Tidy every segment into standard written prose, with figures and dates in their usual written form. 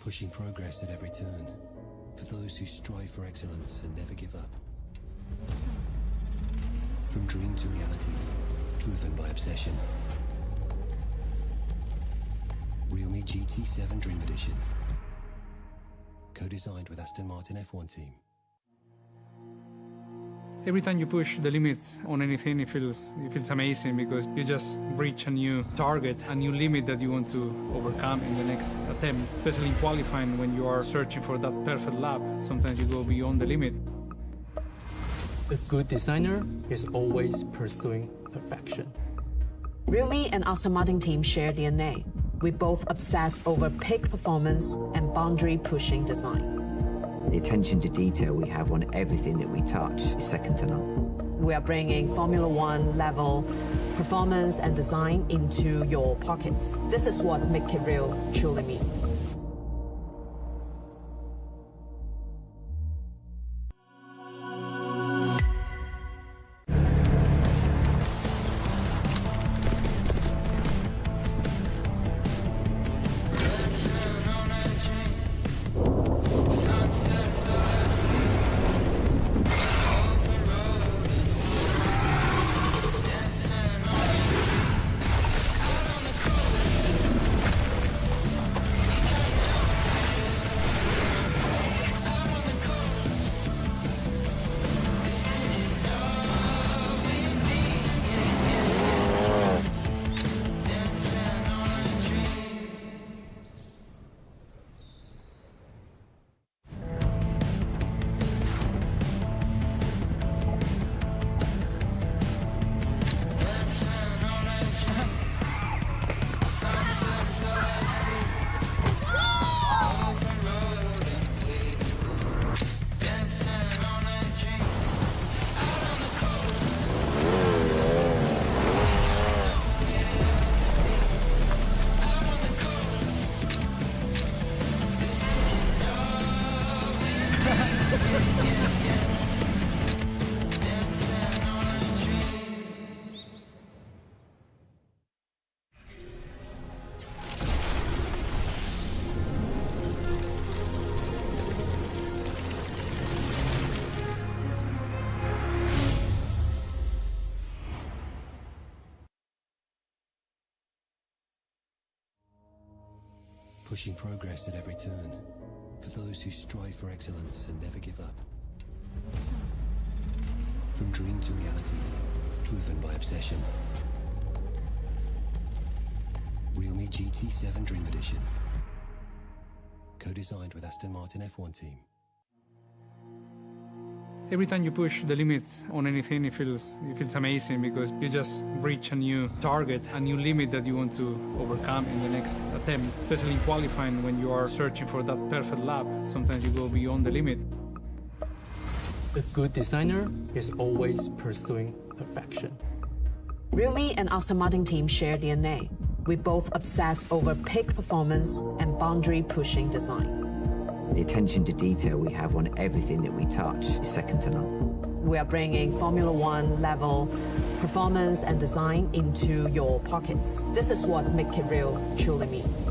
pushing progress at every turn, for those who strive for excellence and never give up. From dream to reality, driven by obsession. Realme GT7 Dream Edition. Co-designed with Aston Martin F1 team. Every time you push the limits on anything, it feels amazing because you just reach a new target, a new limit that you want to overcome in the next attempt. Especially in qualifying, when you are searching for that perfect lap, sometimes you go beyond the limit. A good designer is always pursuing perfection. Realme and Aston Martin team share DNA. We both obsess over peak performance and boundary-pushing design. The attention to detail we have on everything that we touch is second to none. We are bringing Formula One level performance and design into your pockets. This is what Make It Real truly means. Pushing progress at every turn, for those who strive for excellence and never give up. From dream to reality, driven by obsession. Realme GT7 Dream Edition. Co-designed with Aston Martin F1 team. Every time you push the limits on anything, it feels amazing because you just reach a new target, a new limit that you want to overcome in the next attempt. Especially in qualifying, when you are searching for that perfect lap, sometimes you go beyond the limit. A good designer is always pursuing perfection. Realme and Aston Martin team share DNA. We both obsess over peak performance and boundary-pushing design. The attention to detail we have on everything that we touch is second to none. We are bringing Formula One level performance and design into your pockets. This is what Make It Real truly means.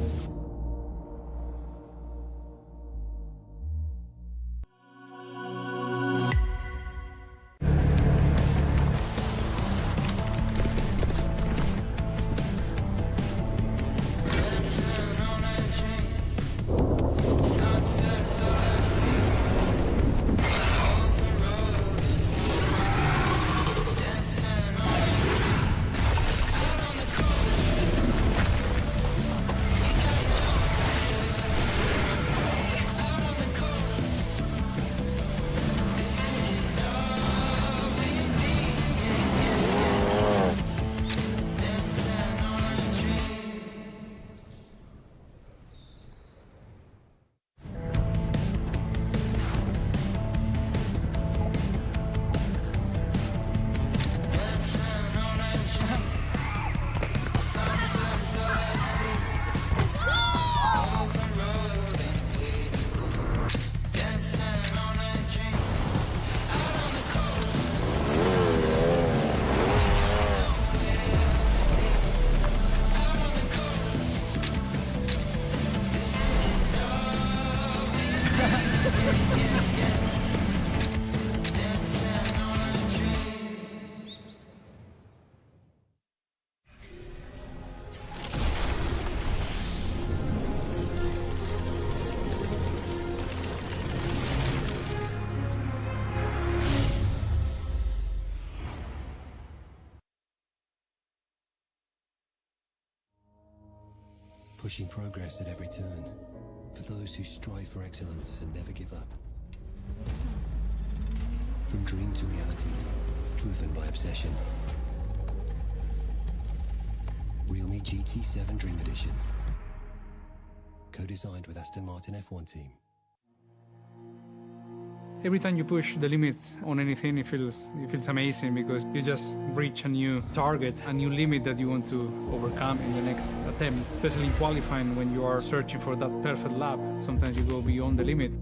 Pushing progress at every turn for those who strive for excellence and never give up. From dream to reality, driven by obsession. Realme GT7 Dream Edition. Co-designed with Aston Martin F1 team. Every time you push the limits on anything, it feels amazing because you just reach a new target, a new limit that you want to overcome in the next attempt. Especially in qualifying, when you are searching for that perfect lap, sometimes you go beyond the limit.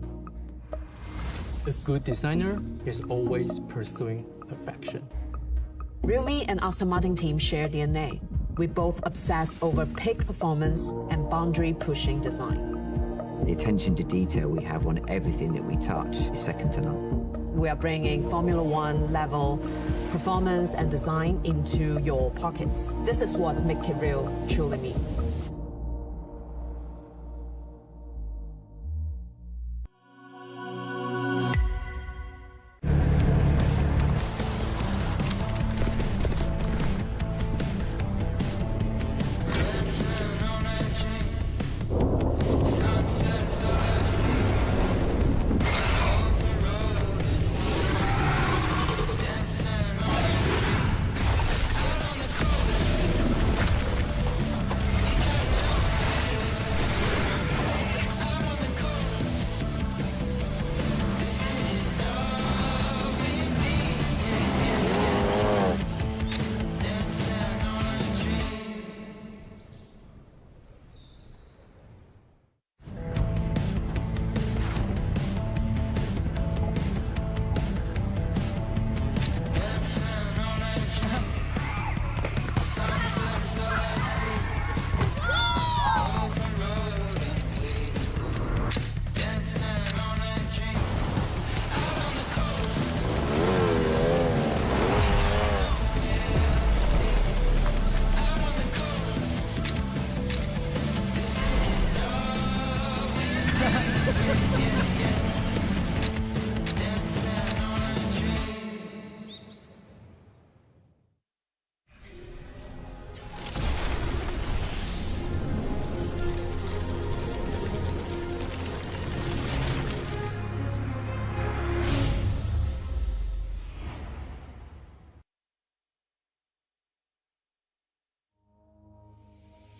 A good designer is always pursuing perfection. Realme and Aston Martin team share DNA. We both obsess over peak performance and boundary-pushing design. The attention to detail we have on everything that we touch is second to none. We are bringing Formula One level performance and design into your pockets. This is what Make It Real truly means.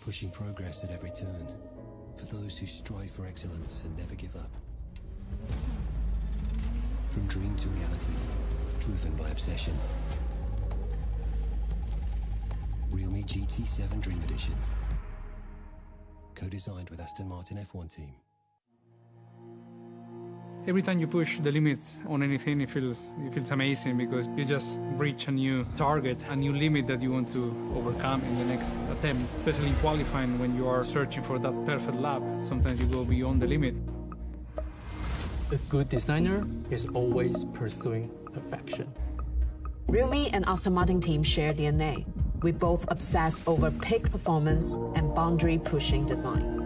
Pushing progress at every turn for those who strive for excellence and never give up. From dream to reality, driven by obsession. Realme GT7 Dream Edition. Co-designed with Aston Martin F1 team. Every time you push the limits on anything, it feels amazing because you just reach a new target, a new limit that you want to overcome in the next attempt. Especially in qualifying, when you are searching for that perfect lap, sometimes you go beyond the limit. A good designer is always pursuing perfection. Realme and Aston Martin team share DNA. We both obsess over peak performance and boundary-pushing design.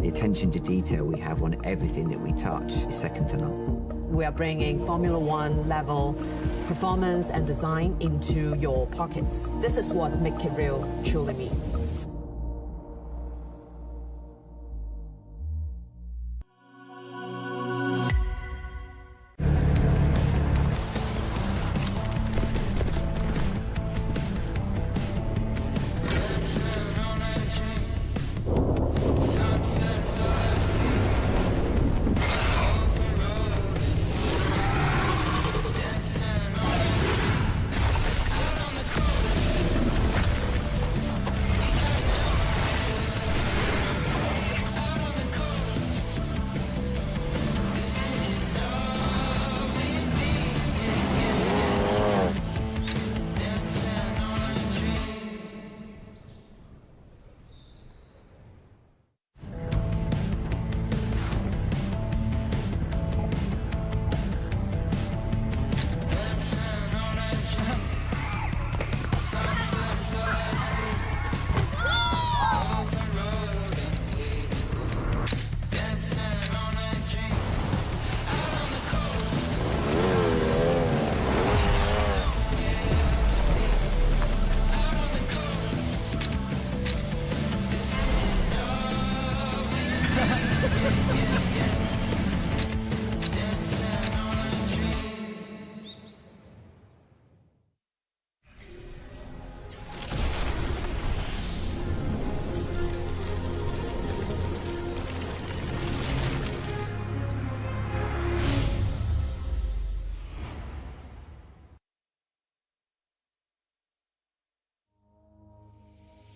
The attention to detail we have on everything that we touch is second to none. We are bringing Formula One level performance and design into your pockets. This is what Make It Real truly means.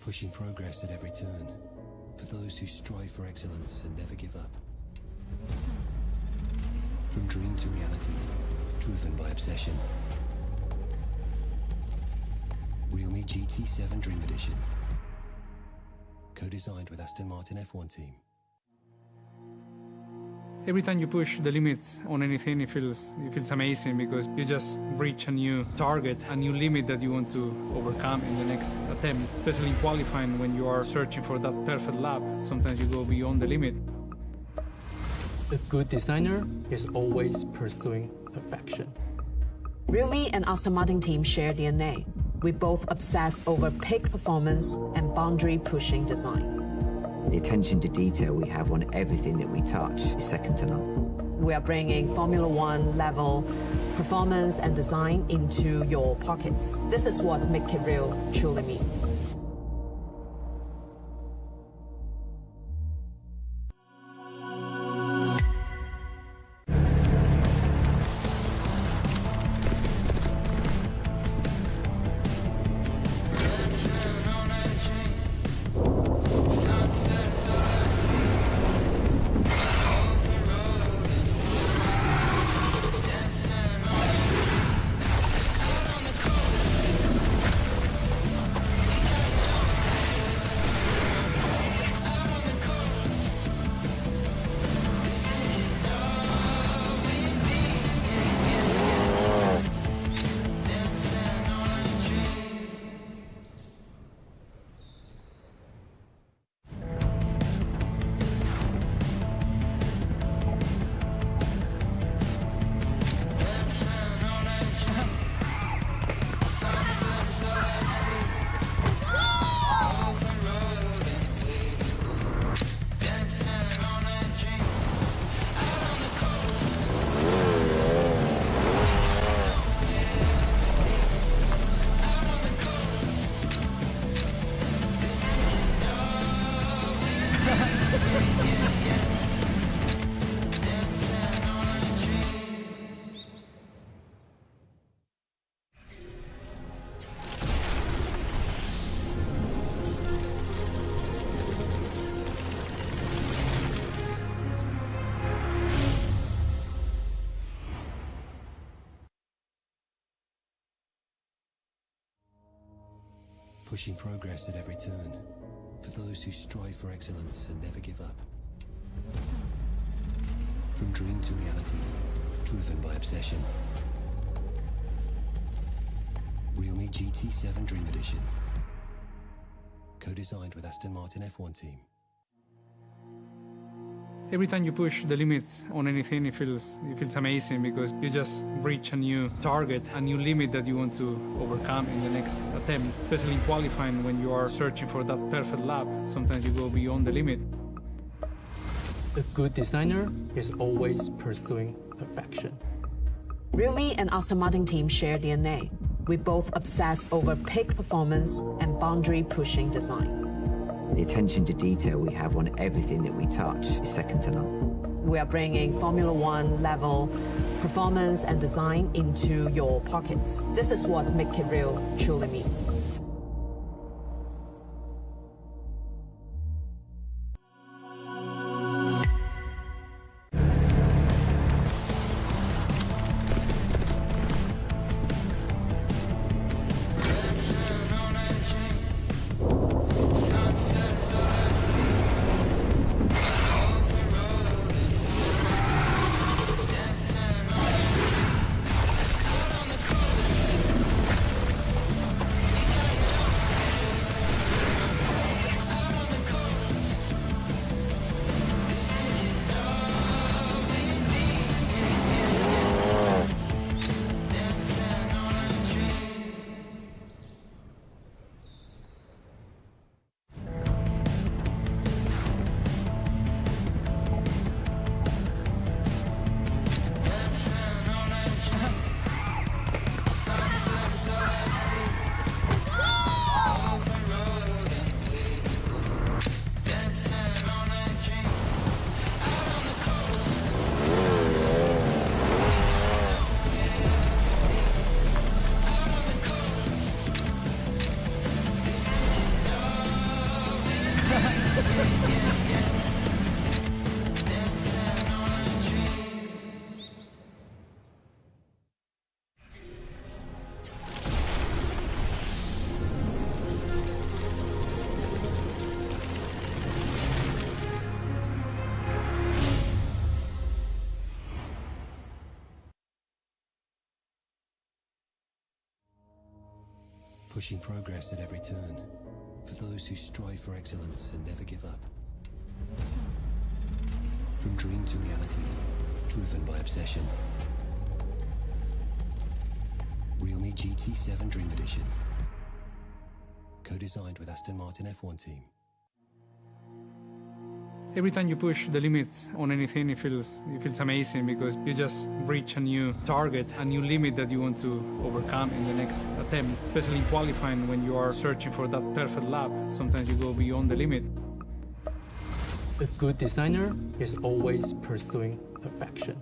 pushing progress at every turn for those who strive for excellence and never give up. From dream to reality, driven by obsession. Realme GT7 Dream Edition, co-designed with Aston Martin F1 team. Every time you push the limits on anything, it feels amazing because you just reach a new target, a new limit that you want to overcome in the next attempt. Especially in qualifying, when you are searching for that perfect lap, sometimes you go beyond the limit. A good designer is always pursuing perfection. Realme and Aston Martin team share DNA. We both obsess over peak performance and boundary-pushing design. The attention to detail we have on everything that we touch is second to none. We are bringing Formula One level performance and design into your pockets. This is what Make It Real truly means. Pushing progress at every turn for those who strive for excellence and never give up. From dream to reality, driven by obsession. Realme GT7 Dream Edition, co-designed with Aston Martin F1 team. Every time you push the limits on anything, it feels amazing because you just reach a new target, a new limit that you want to overcome in the next attempt. Especially in qualifying, when you are searching for that perfect lap, sometimes you go beyond the limit. A good designer is always pursuing perfection. Realme and Aston Martin team share DNA. We both obsess over peak performance and boundary-pushing design. The attention to detail we have on everything that we touch is second to none. We are bringing Formula One level performance and design into your pockets. This is what Make It Real truly means. pushing progress at every turn for those who strive for excellence and never give up. From dream to reality, driven by obsession. Realme GT7 Dream Edition, co-designed with Aston Martin F1 team. Every time you push the limits on anything, it feels amazing because you just reach a new target, a new limit that you want to overcome in the next attempt. Especially in qualifying, when you are searching for that perfect lap, sometimes you go beyond the limit. A good designer is always pursuing perfection.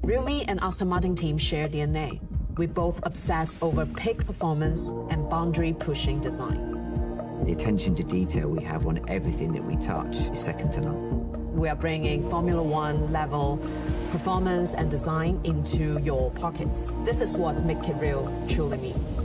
Realme and Aston Martin team share DNA. We both obsess over peak performance and boundary-pushing design. The attention to detail we have on everything that we touch is second to none. We are bringing Formula One level performance and design into your pockets. This is what Make It Real truly means.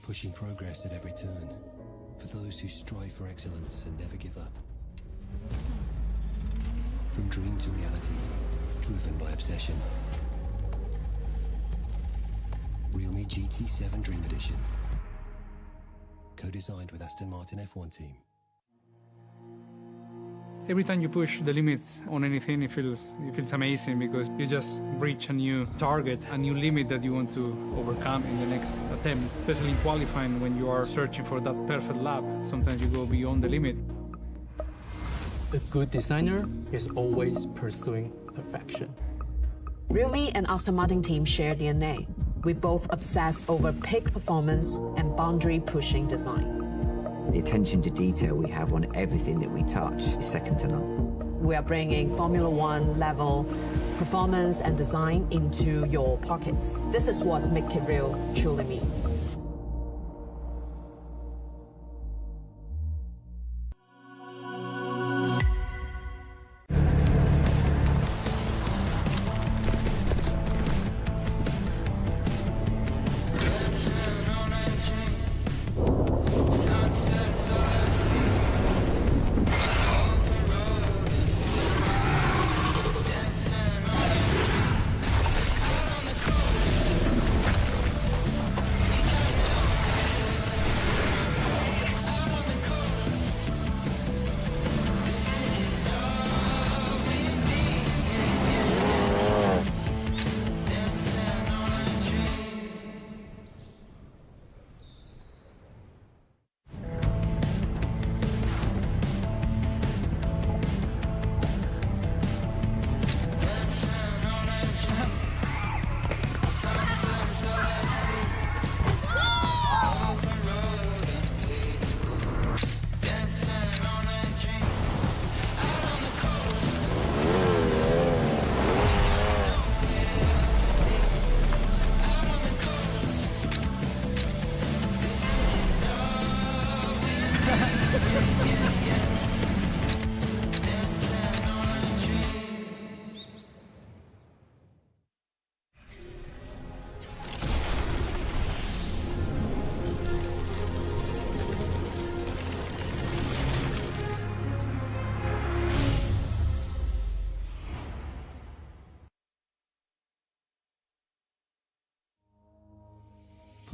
Pushing progress at every turn for those who strive for excellence and never give up. From dream to reality, driven by obsession. Realme GT7 Dream Edition, co-designed with Aston Martin F1 team. Every time you push the limits on anything, it feels amazing because you just reach a new target, a new limit that you want to overcome in the next attempt. Especially in qualifying, when you are searching for that perfect lap, sometimes you go beyond the limit. A good designer is always pursuing perfection. Realme and Aston Martin team share DNA. We both obsess over peak performance and boundary-pushing design. The attention to detail we have on everything that we touch is second to none. We are bringing Formula One level performance and design into your pockets. This is what Make It Real truly means.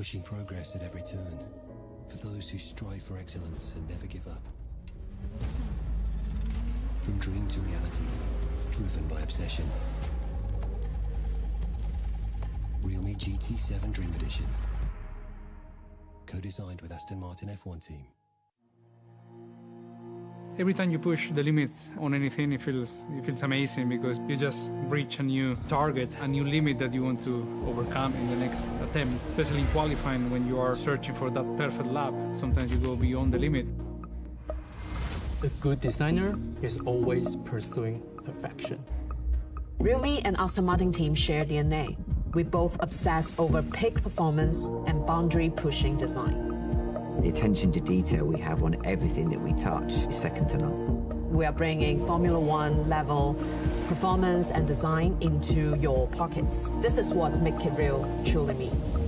pushing progress at every turn for those who strive for excellence and never give up. From dream to reality, driven by obsession. Realme GT7 Dream Edition. Co-designed with Aston Martin F1 team. Every time you push the limits on anything, it feels amazing because you just reach a new target, a new limit that you want to overcome in the next attempt. Especially in qualifying, when you are searching for that perfect lap, sometimes you go beyond the limit. A good designer is always pursuing perfection. Realme and Aston Martin team share DNA. We both obsess over peak performance and boundary-pushing design. The attention to detail we have on everything that we touch is second to none. We are bringing Formula One level performance and design into your pockets. This is what Make It Real truly means.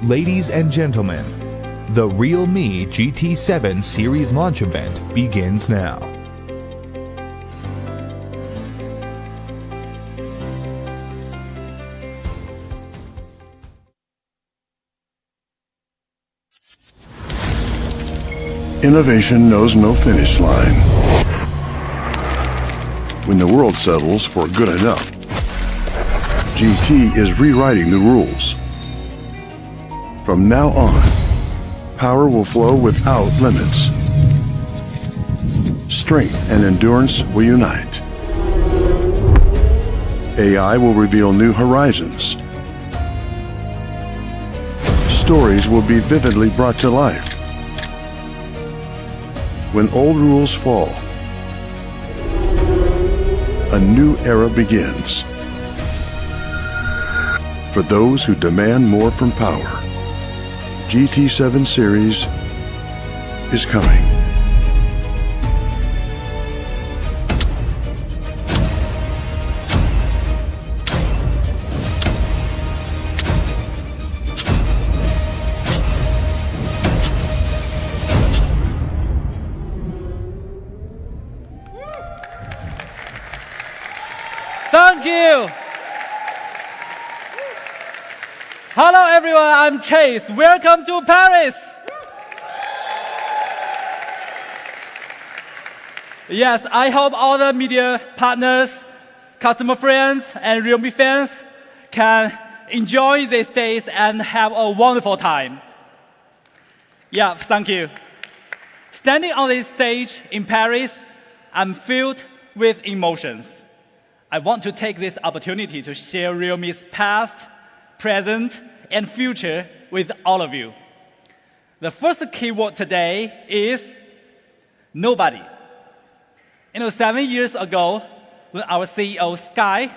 Ladies and gentlemen, the realme GT7 series launch event begins now. Innovation knows no finish line. When the world settles for good enough, GT is rewriting the rules. From now on, power will flow without limits. Strength and endurance will unite. AI will reveal new horizons. Stories will be vividly brought to life. When old rules fall, a new era begins. For those who demand more from power, GT7 series is coming. Thank you. Hello everyone, I'm Chase. Welcome to Paris. Yes, I hope all the media partners, customer friends, and Realme fans can enjoy these days and have a wonderful time. Yeah, thank you. Standing on this stage in Paris, I'm filled with emotions. I want to take this opportunity to share Realme's past, present, and future with all of you. The first keyword today is nobody. 7 years ago, when our CEO, Sky,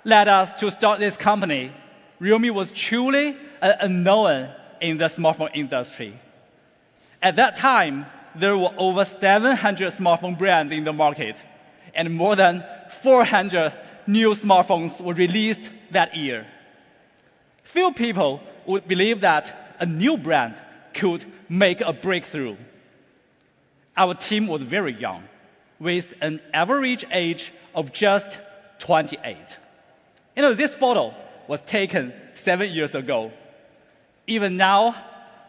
led us to start this company, Realme was truly an unknown in the smartphone industry. At that time, there were over 700 smartphone brands in the market, and more than 400 new smartphones were released that year. Few people would believe that a new brand could make a breakthrough. Our team was very young, with an average age of just 28. This photo was taken 7 years ago. Even now,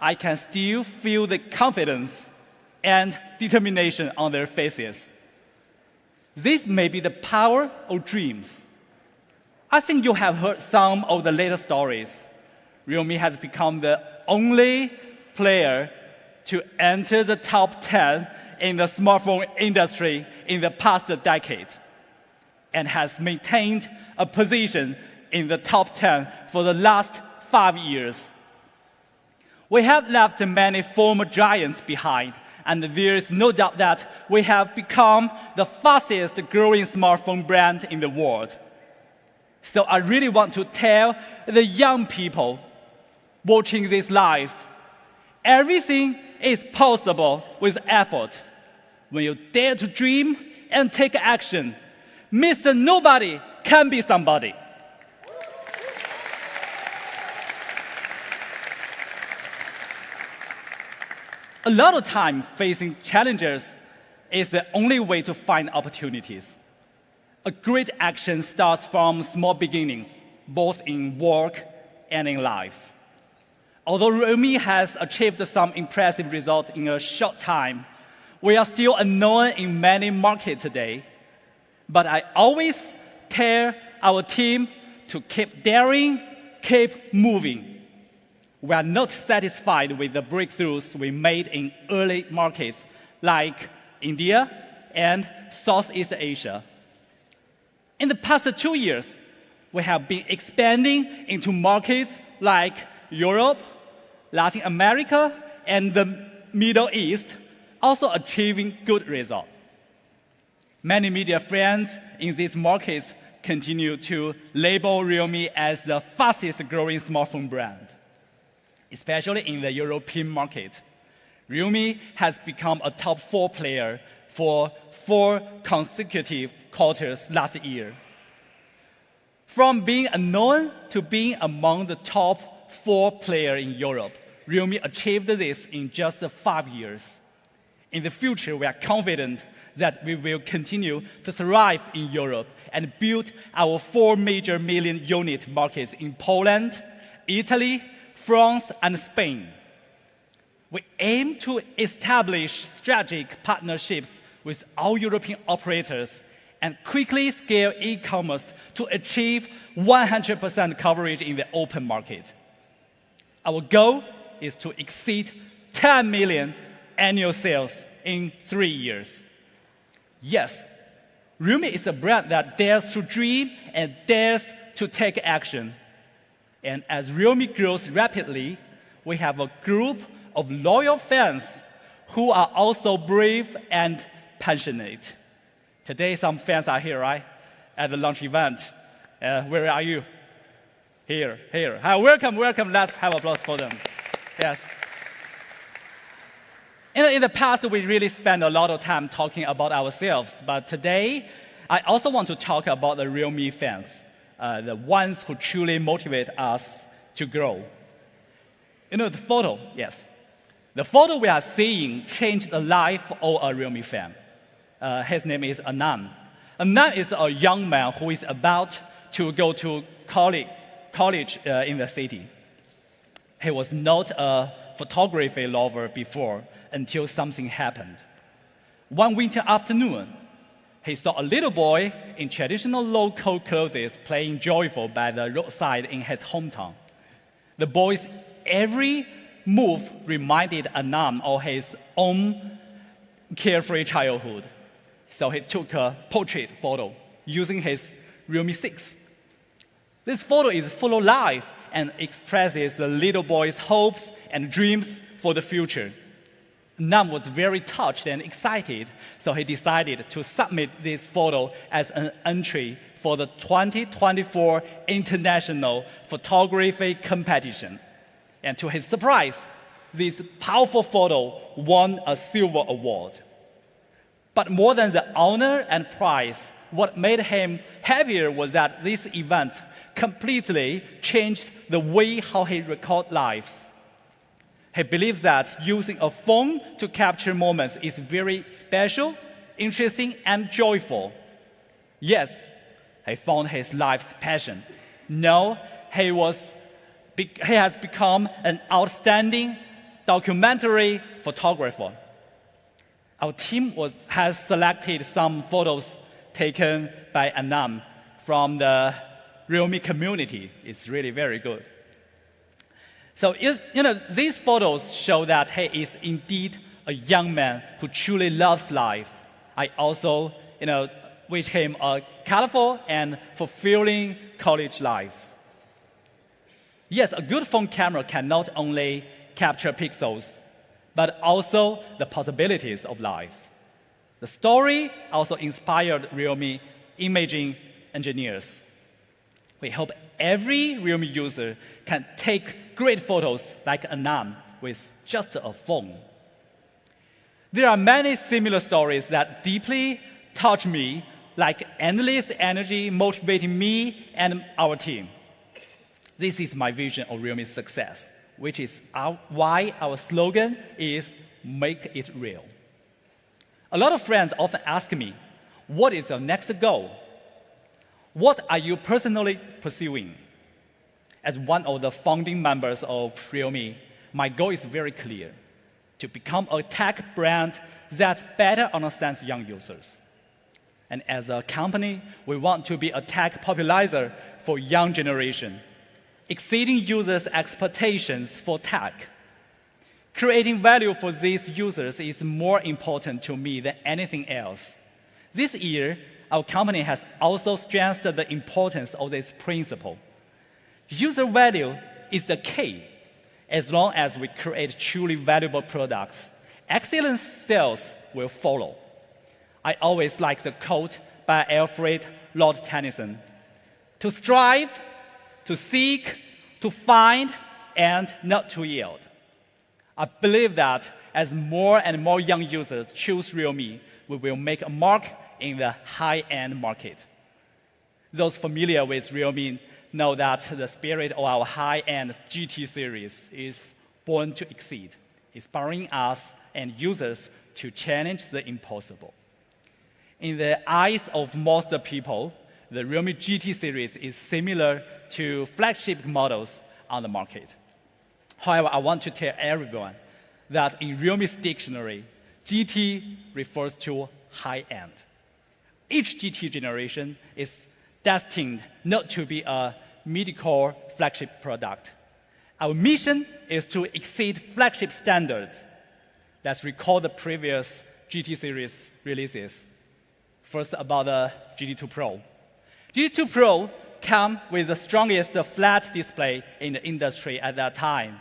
I can still feel the confidence and determination on their faces. This may be the power of dreams. I think you have heard some of the latest stories. Realme has become the only player to enter the top 10 in the smartphone industry in the past decade and has maintained a position in the top 10 for the last 5 years. We have left many former giants behind, and there is no doubt that we have become the fastest growing smartphone brand in the world. So I really want to tell the young people watching this live, everything is possible with effort. When you dare to dream and take action, Mr. Nobody can be somebody. A lot of time facing challenges is the only way to find opportunities. A great action starts from small beginnings, both in work and in life. Although realme has achieved some impressive results in a short time, we are still unknown in many markets today. But I always tell our team to keep daring, keep moving. We are not satisfied with the breakthroughs we made in early markets like India and Southeast Asia. In the past 2 years, we have been expanding into markets like Europe, Latin America, and the Middle East, also achieving good results. Many media friends in these markets continue to label realme as the fastest growing smartphone brand. Especially in the European market, realme has become a top 4 player for 4 consecutive quarters last year. From being unknown to being among the top 4 players in Europe, realme achieved this in just 5 years. In the future, we are confident that we will continue to thrive in Europe and build our 4 major million-unit markets in Poland, Italy, France, and Spain. We aim to establish strategic partnerships with all European operators and quickly scale e-commerce to achieve 100% coverage in the open market. Our goal is to exceed 10 million annual sales in 3 years. Yes, realme is a brand that dares to dream and dares to take action. And as realme grows rapidly, we have a group of loyal fans who are also brave and passionate. Today, some fans are here, right? At the launch event. Where are you? Here. Hi, welcome. Let's have applause for them. Yes. In the past, we really spent a lot of time talking about ourselves. But today, I also want to talk about the realme fans. The ones who truly motivate us to grow. You know, the photo, yes. The photo we are seeing changed the life of a realme fan. His name is Anand. Anand is a young man who is about to go to college in the city. He was not a photography lover before until something happened. One winter afternoon, he saw a little boy in traditional local clothes playing joyful by the roadside in his hometown. The boy's every move reminded Anand of his own carefree childhood. So he took a portrait photo using his Realme 6. This photo is full of life and expresses the little boy's hopes and dreams for the future. Nam was very touched and excited, so he decided to submit this photo as an entry for the 2024 International Photography Competition. And to his surprise, this powerful photo won a silver award. But more than the honor and prize, what made him happier was that this event completely changed the way how he records lives. He believes that using a phone to capture moments is very special, interesting, and joyful. Yes, he found his life's passion. Now he has become an outstanding documentary photographer. Our team has selected some photos taken by Anand from the realme community. It's really very good. So, these photos show that he is indeed a young man who truly loves life. I also, wish him a colorful and fulfilling college life. Yes, a good phone camera can not only capture pixels, but also the possibilities of life. The story also inspired Realme imaging engineers. We hope every Realme user can take great photos like Anam with just a phone. There are many similar stories that deeply touch me, like endless energy motivating me and our team. This is my vision of Realme's success, which is why our slogan is "Make it real." A lot of friends often ask me, what is your next goal? What are you personally pursuing? As one of the founding members of Realme, my goal is very clear: to become a tech brand that better understands young users. And as a company, we want to be a tech popularizer for young generation, exceeding users' expectations for tech. Creating value for these users is more important to me than anything else. This year, our company has also stressed the importance of this principle. User value is the key. As long as we create truly valuable products, excellent sales will follow. I always like the quote by Alfred Lord Tennyson: to strive, to seek, to find, and not to yield. I believe that as more and more young users choose Realme, we will make a mark in the high-end market. Those familiar with Realme know that the spirit of our high-end GT series is born to exceed, inspiring us and users to challenge the impossible. In the eyes of most people, the Realme GT series is similar to flagship models on the market. However, I want to tell everyone that in Realme's dictionary, GT refers to high-end. Each GT generation is destined not to be a mid-core flagship product. Our mission is to exceed flagship standards. Let's recall the previous GT series releases. First, about the GT2 Pro. GT2 Pro came with the strongest flat display in the industry at that time.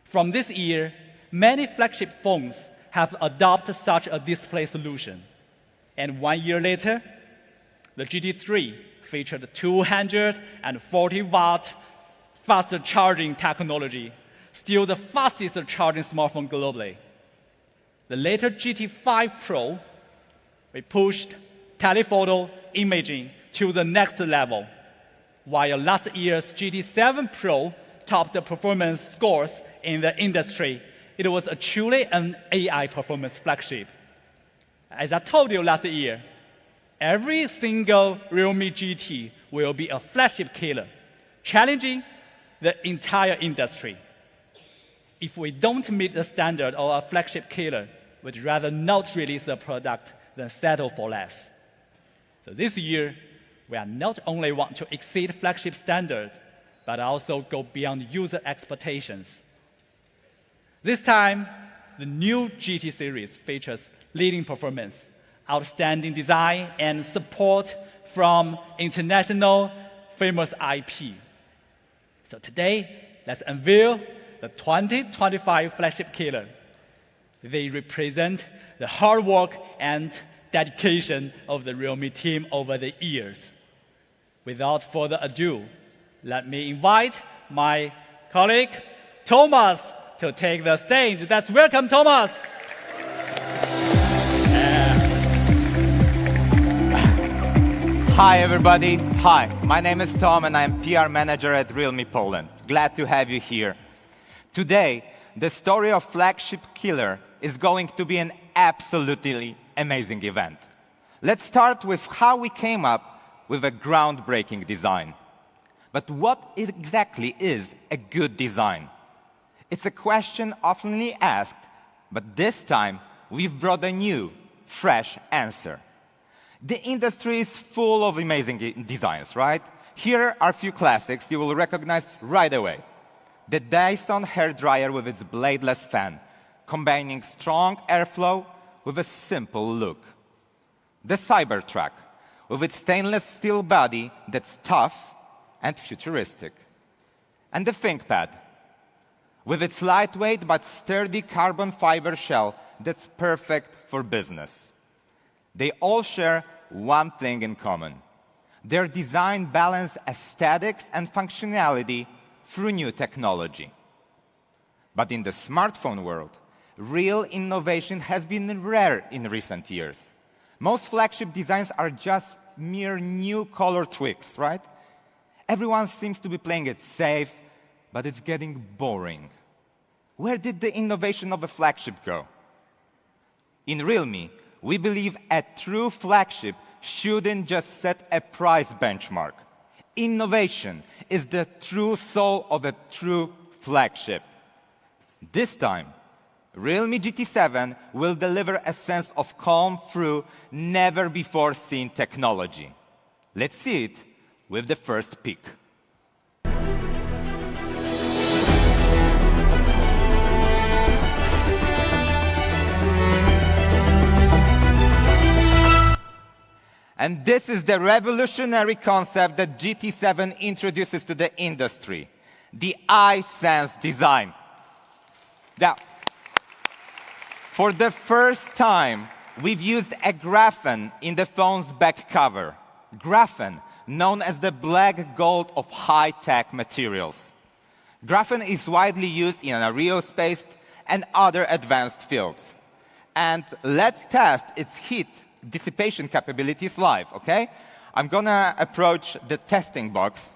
From this year, many flagship phones have adopted such a display solution. And 1 year later, the GT3 featured 240-watt faster charging technology, still the fastest charging smartphone globally. The later GT5 Pro, we pushed telephoto imaging to the next level, while last year's GT7 Pro topped the performance scores in the industry. It was truly an AI performance flagship. As I told you last year, every single Realme GT will be a flagship killer, challenging the entire industry. If we don't meet the standard of a flagship killer, we'd rather not release a product than settle for less. So this year, we not only want to exceed flagship standards, but also go beyond user expectations. This time, the new GT series features leading performance, outstanding design, and support from international famous IP. So today, let's unveil the 2025 flagship killer. They represent the hard work and dedication of the Realme team over the years. Without further ado, let me invite my colleague, Thomas, to take the stage. Let's welcome Thomas. Hi, everybody. Hi, my name is Tom, and I'm PR manager at Realme Poland. Glad to have you here. Today, the story of flagship killer is going to be an absolutely amazing event. Let's start with how we came up with a groundbreaking design. But what exactly is a good design? It's a question often asked, but this time we've brought a new, fresh answer. The industry is full of amazing designs, right? Here are a few classics you will recognize right away. the Dyson hairdryer with its bladeless fan, combining strong airflow with a simple look. The Cybertruck, with its stainless steel body that's tough and futuristic. And the ThinkPad, with its lightweight but sturdy carbon fiber shell that's perfect for business. They all share one thing in common. Their design balances aesthetics and functionality through new technology. But in the smartphone world, real innovation has been rare in recent years. Most flagship designs are just mere new color tweaks, right? Everyone seems to be playing it safe, but it's getting boring. Where did the innovation of a flagship go? In realme, we believe a true flagship shouldn't just set a price benchmark. Innovation is the true soul of a true flagship. This time, realme GT7 will deliver a sense of calm through never-before-seen technology. Let's see it with the first peek. And this is the revolutionary concept that GT7 introduces to the industry, the iSense design. Now, for the first time, we've used a graphene in the phone's back cover. Graphene, known as the black gold of high-tech materials. Graphene is widely used in aerospace and other advanced fields. And let's test its heat dissipation capabilities live, okay? I'm gonna approach the testing box.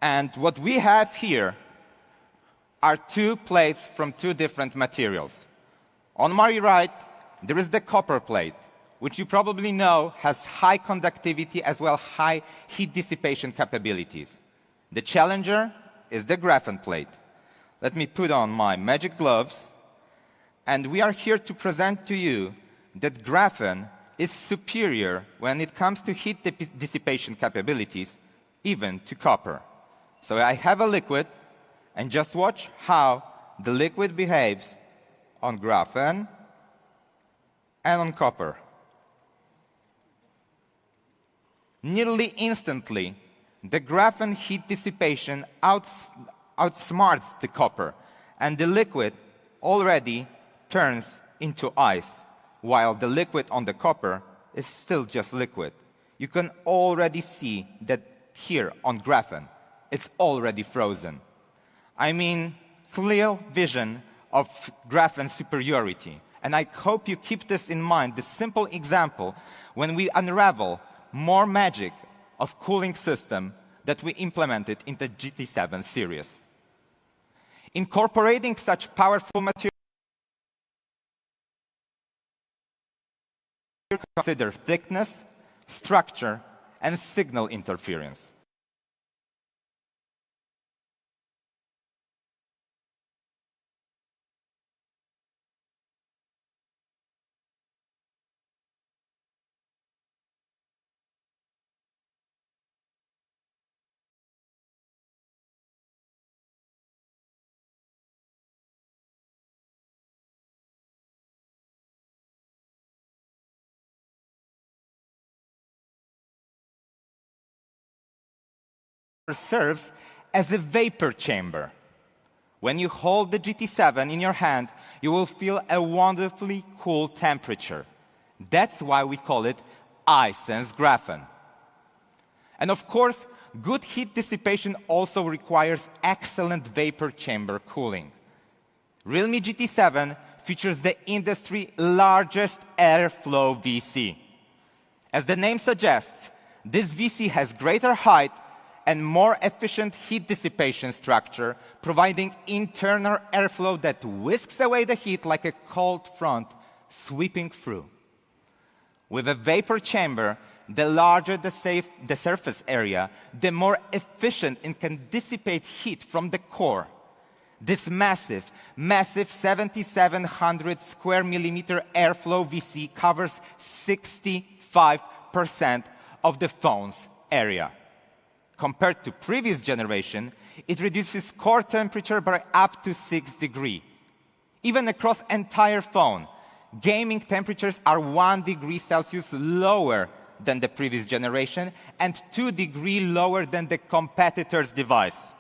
And what we have here are two plates from two different materials. On my right, there is the copper plate, which you probably know has high conductivity as well high heat dissipation capabilities. The challenger is the graphene plate. Let me put on my magic gloves. And we are here to present to you that graphene is superior when it comes to heat dissipation capabilities, even to copper. So I have a liquid, and just watch how the liquid behaves on graphene and on copper. Nearly instantly, the graphene heat dissipation outsmarts the copper, and the liquid already turns into ice, while the liquid on the copper is still just liquid. You can already see that here on graphene, it's already frozen. I mean, clear vision of graphene superiority. And I hope you keep this in mind, this simple example, when we unravel more magic of cooling system that we implemented in the GT7 series. Incorporating such powerful materials, consider thickness, structure, and signal interference. Serves as a vapor chamber. When you hold the GT7 in your hand, you will feel a wonderfully cool temperature. That's why we call it iSense graphene. And of course, good heat dissipation also requires excellent vapor chamber cooling. realme GT7 features the industry's largest airflow VC. As the name suggests, this VC has greater height and more efficient heat dissipation structure, providing internal airflow that whisks away the heat like a cold front sweeping through. With a vapor chamber, the larger the surface area, the more efficient it can dissipate heat from the core. This massive 7,700 square millimeter airflow VC covers 65% of the phone's area. Compared to previous generation, it reduces core temperature by up to 6 degrees. Even across entire phone, gaming temperatures are 1 degree Celsius lower than the previous generation and 2 degrees lower than the competitor's device.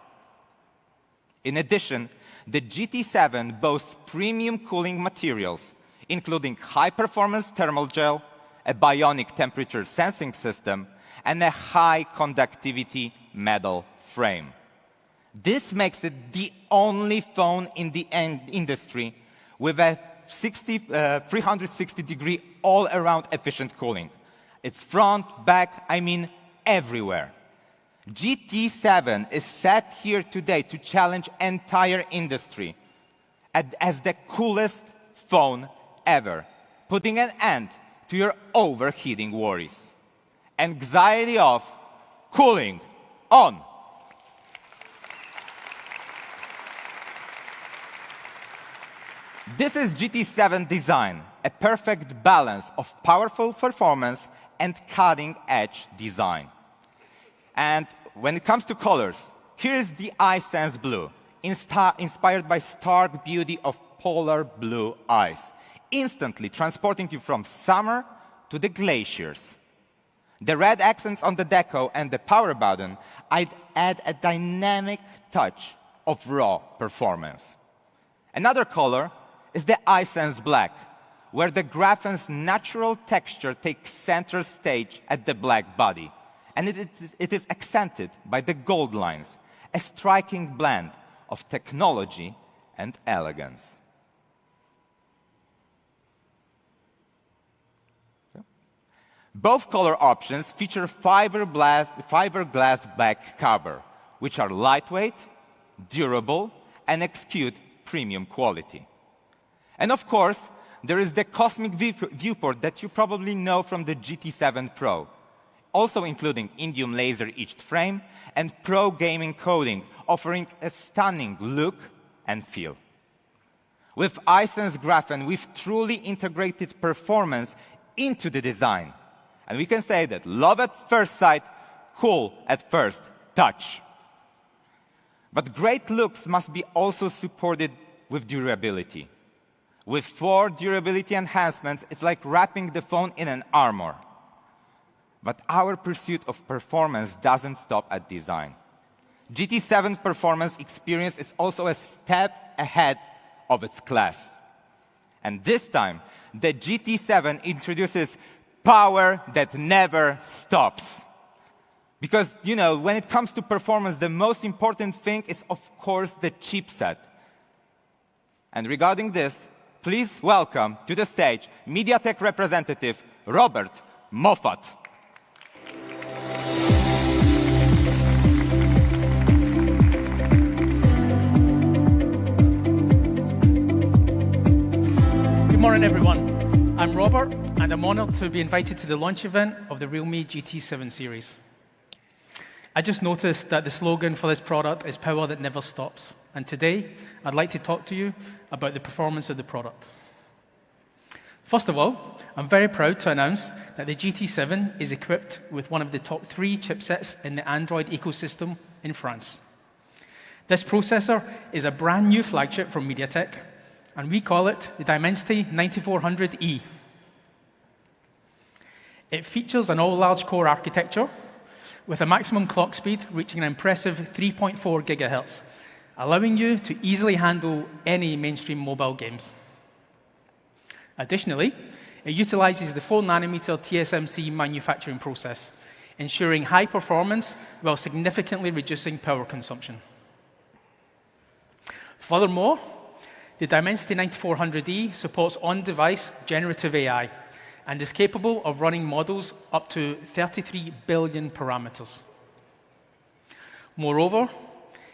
In addition, the GT7 boasts premium cooling materials, including high-performance thermal gel, a bionic temperature sensing system, and a high-conductivity metal frame. This makes it the only phone in the industry with a 360-degree all-around efficient cooling. It's front, back, I mean everywhere. GT7 is set here today to challenge entire industry as the coolest phone ever, putting an end to your overheating worries. Anxiety off, cooling on. This is GT7 design, a perfect balance of powerful performance and cutting-edge design. And when it comes to colors, here's the iSense Blue, inspired by stark beauty of polar blue ice, instantly transporting you from summer to the glaciers. The red accents on the deco and the power button add a dynamic touch of raw performance. Another color is the iSense Black, where the graphene's natural texture takes center stage at the black body, and it is accented by the gold lines, a striking blend of technology and elegance. Both color options feature fiberglass back cover, which are lightweight, durable, and execute premium quality. And of course, there is the cosmic viewport that you probably know from the GT7 Pro, also including indium laser etched frame and pro gaming coding, offering a stunning look and feel. With iSense Graphene, we've truly integrated performance into the design. And we can say that love at first sight, cool at first touch. But great looks must be also supported with durability. With 4 durability enhancements, it's like wrapping the phone in an armor. But our pursuit of performance doesn't stop at design. GT7's performance experience is also a step ahead of its class. And this time, the GT7 introduces power that never stops. Because, you know, when it comes to performance, the most important thing is, of course, the chipset. And regarding this, please welcome to the stage MediaTek representative Robert Moffat. Good morning, everyone. I'm Robert, and I'm honored to be invited to the launch event of the realme GT7 series. I just noticed that the slogan for this product is power that never stops. And today, I'd like to talk to you about the performance of the product. First of all, I'm very proud to announce that the GT7 is equipped with one of the top 3 chipsets in the Android ecosystem in France. This processor is a brand new flagship from MediaTek, and we call it the Dimensity 9400E. It features an all-large core architecture with a maximum clock speed reaching an impressive 3.4 gigahertz, allowing you to easily handle any mainstream mobile games. Additionally, it utilizes the 4-nanometer TSMC manufacturing process, ensuring high performance while significantly reducing power consumption. Furthermore, the Dimensity 9400E supports on-device generative AI and is capable of running models up to 33 billion parameters. Moreover,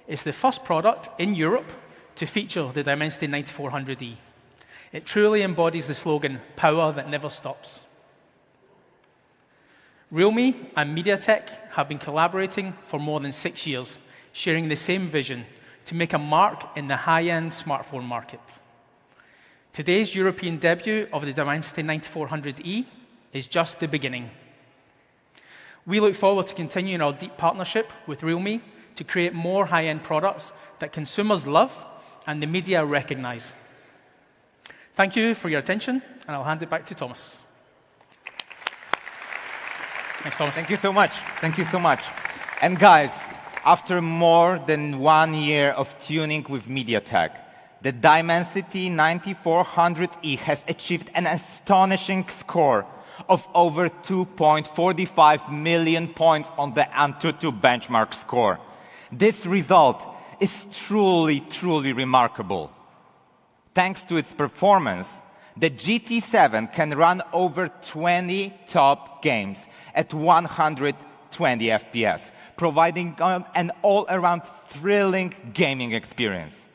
it's the first product in Europe to feature the Dimensity 9400E. It truly embodies the slogan, power that never stops. Realme and MediaTek have been collaborating for more than 6 years, sharing the same vision to make a mark in the high-end smartphone market. Today's European debut of the Dimensity 9400E is just the beginning. We look forward to continuing our deep partnership with realme to create more high-end products that consumers love and the media recognize. Thank you for your attention, and I'll hand it back to Thomas. Thanks, Thomas. Thank you so much. Thank you so much. And guys, after more than 1 year of tuning with MediaTek, the Dimensity 9400E has achieved an astonishing score of over 2.45 million points on the AnTuTu benchmark score. This result is truly, truly remarkable. Thanks to its performance, the GT7 can run over 20 top games at 120 FPS, providing an all-around thrilling gaming experience.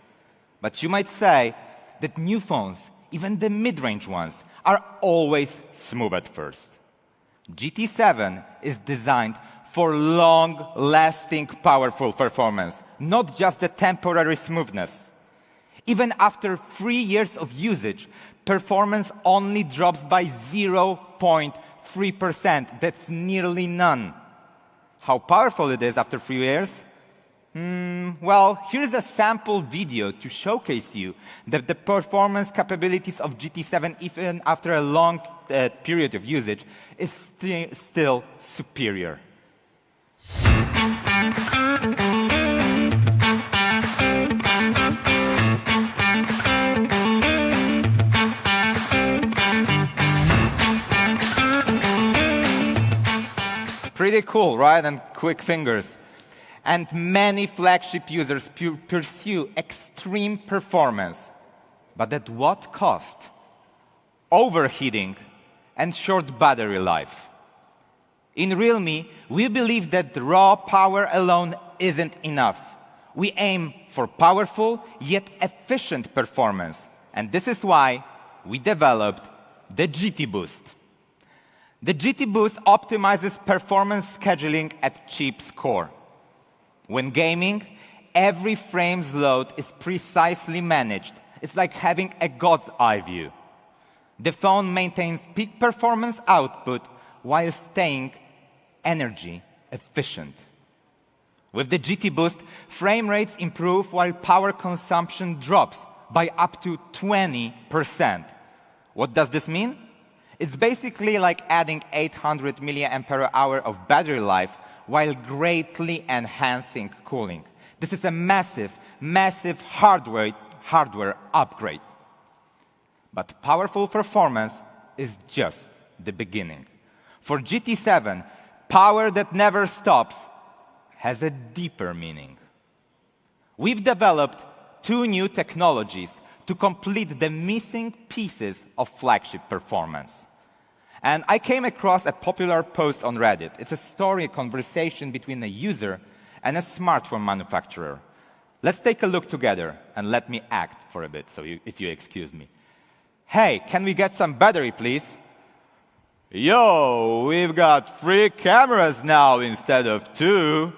But you might say that new phones, even the mid-range ones, are always smooth at first. GT7 is designed for long-lasting, powerful performance, not just the temporary smoothness. Even after 3 years of usage, performance only drops by 0.3%. That's nearly none. How powerful it is after 3 years? Well, here's a sample video to showcase you that the performance capabilities of GT7, even after a long period of usage, is still superior. Pretty cool, right? And quick fingers. And many flagship users pursue extreme performance. But at what cost? Overheating and short battery life. In realme, we believe that raw power alone isn't enough. We aim for powerful yet efficient performance. And this is why we developed the GT Boost. The GT Boost optimizes performance scheduling at chip's core. When gaming, every frame's load is precisely managed. It's like having a god's eye view. The phone maintains peak performance output while staying energy efficient. With the GT Boost, frame rates improve while power consumption drops by up to 20%. What does this mean? It's basically like adding 800 mAh of battery life while greatly enhancing cooling. This is a massive, massive hardware upgrade. But powerful performance is just the beginning. For GT7, power that never stops has a deeper meaning. We've developed 2 new technologies to complete the missing pieces of flagship performance. And I came across a popular post on Reddit. It's a story, a conversation between a user and a smartphone manufacturer. Let's take a look together, and let me act for a bit, if you excuse me. Hey, can we get some battery, please? Yo, we've got 3 cameras now instead of 2.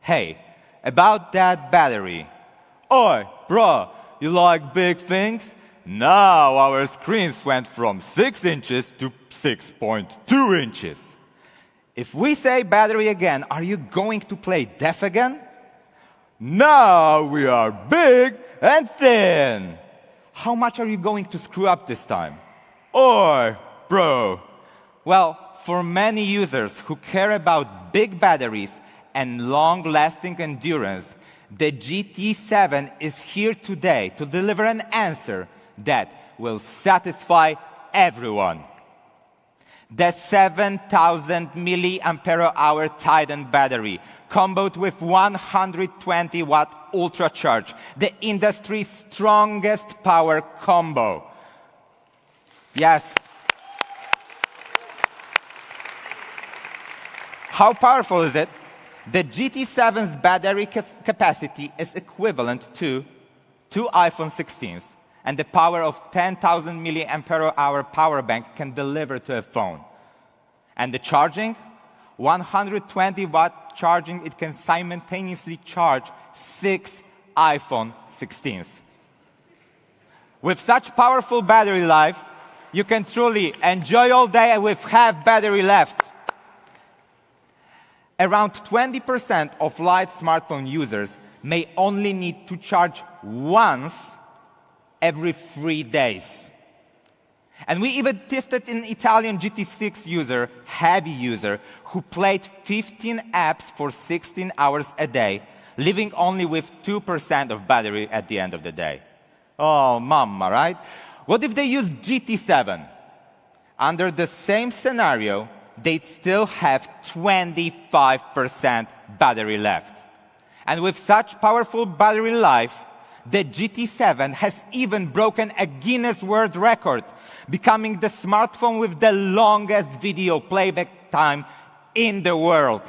Hey, about that battery. Oi, bro, you like big things? Now our screens went from 6 inches to 6.2 inches. If we say battery again, are you going to play deaf again? Now we are big and thin. How much are you going to screw up this time? Oi, bro. Well, for many users who care about big batteries and long-lasting endurance, the GT7 is here today to deliver an answer that will satisfy everyone. The 7,000 mAh Titan battery, comboed with 120-watt ultra-charge, the industry's strongest power combo. Yes. How powerful is it? The GT7's battery capacity is equivalent to 2 iPhone 16s, and the power of 10,000 mAh power bank can deliver to a phone. And the charging, 120-watt charging, it can simultaneously charge 6 iPhone 16s. With such powerful battery life, you can truly enjoy all day with half battery left. around 20% of light smartphone users may only need to charge once every 3 days. And we even tested an Italian GT6 user, heavy user, who played 15 apps for 16 hours a day, leaving only with 2% of battery at the end of the day. Oh, mama, right? What if they use GT7? Under the same scenario, they'd still have 25% battery left. And with such powerful battery life, the GT7 has even broken a Guinness World Record, becoming the smartphone with the longest video playback time in the world.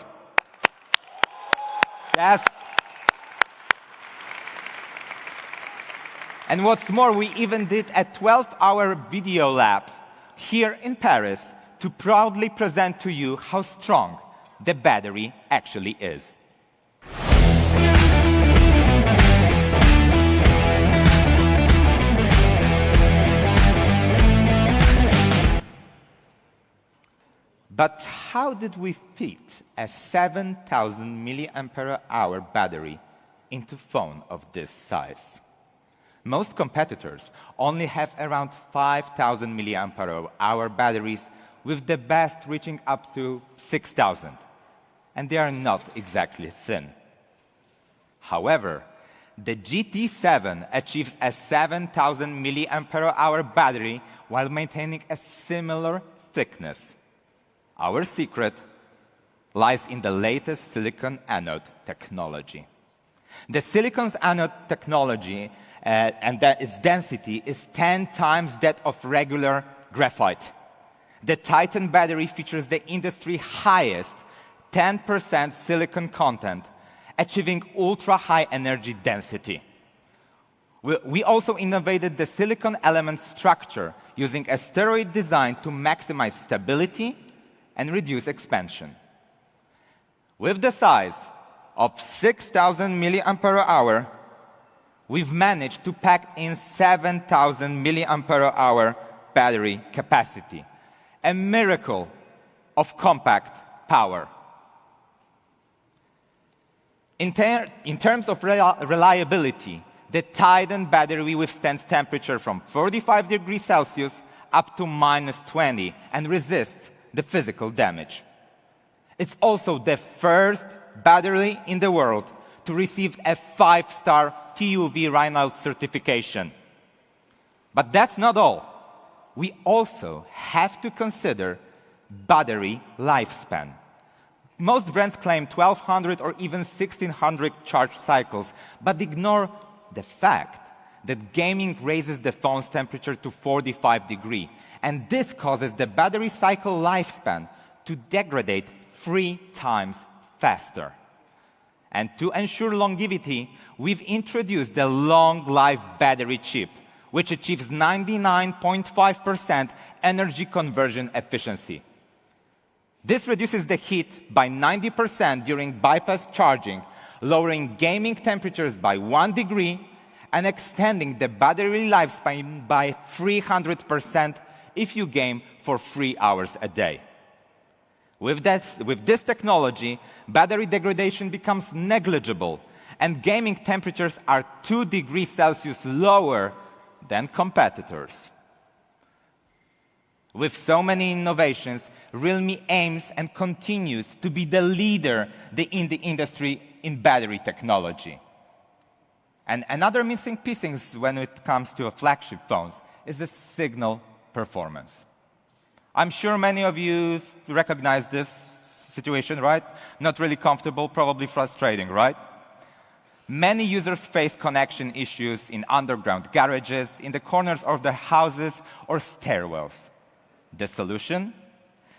Yes. And what's more, we even did a 12-hour video lapse here in Paris to proudly present to you how strong the battery actually is. But how did we fit a 7,000 mAh battery into a phone of this size? Most competitors only have around 5,000 mAh batteries, with the best reaching up to 6,000. And they are not exactly thin. However, the GT7 achieves a 7,000 mAh battery while maintaining a similar thickness. Our secret lies in the latest silicon anode technology. The silicon anode technology and its density is 10 times that of regular graphite. The Titan battery features the industry highest 10% silicon content, achieving ultra-high energy density. We also innovated the silicon element structure using a steroid design to maximize stability and reduce expansion. With the size of 6,000 mAh, we've managed to pack in 7,000 mAh battery capacity, a miracle of compact power. In terms of reliability, the Titan battery withstands temperature from 45 degrees Celsius up to -20 and resists the physical damage. It's also the first battery in the world to receive a 5-star TÜV Rheinland certification. But that's not all. We also have to consider battery lifespan. Most brands claim 1,200 or even 1,600 charge cycles, but ignore the fact that gaming raises the phone's temperature to 45 degrees, and this causes the battery cycle lifespan to degrade 3 times faster. And to ensure longevity, we've introduced the long-life battery chip, which achieves 99.5% energy conversion efficiency. This reduces the heat by 90% during bypass charging, lowering gaming temperatures by 1 degree and extending the battery lifespan by 300% if you game for 3 hours a day. With this technology, battery degradation becomes negligible, and gaming temperatures are 2 degrees Celsius lower than competitors. With so many innovations, realme aims and continues to be the leader in the industry in battery technology. And another missing piece when it comes to flagship phones is the signal performance. I'm sure many of you recognize this situation, right? Not really comfortable, probably frustrating, right? Many users face connection issues in underground garages, in the corners of their houses, or stairwells. The solution?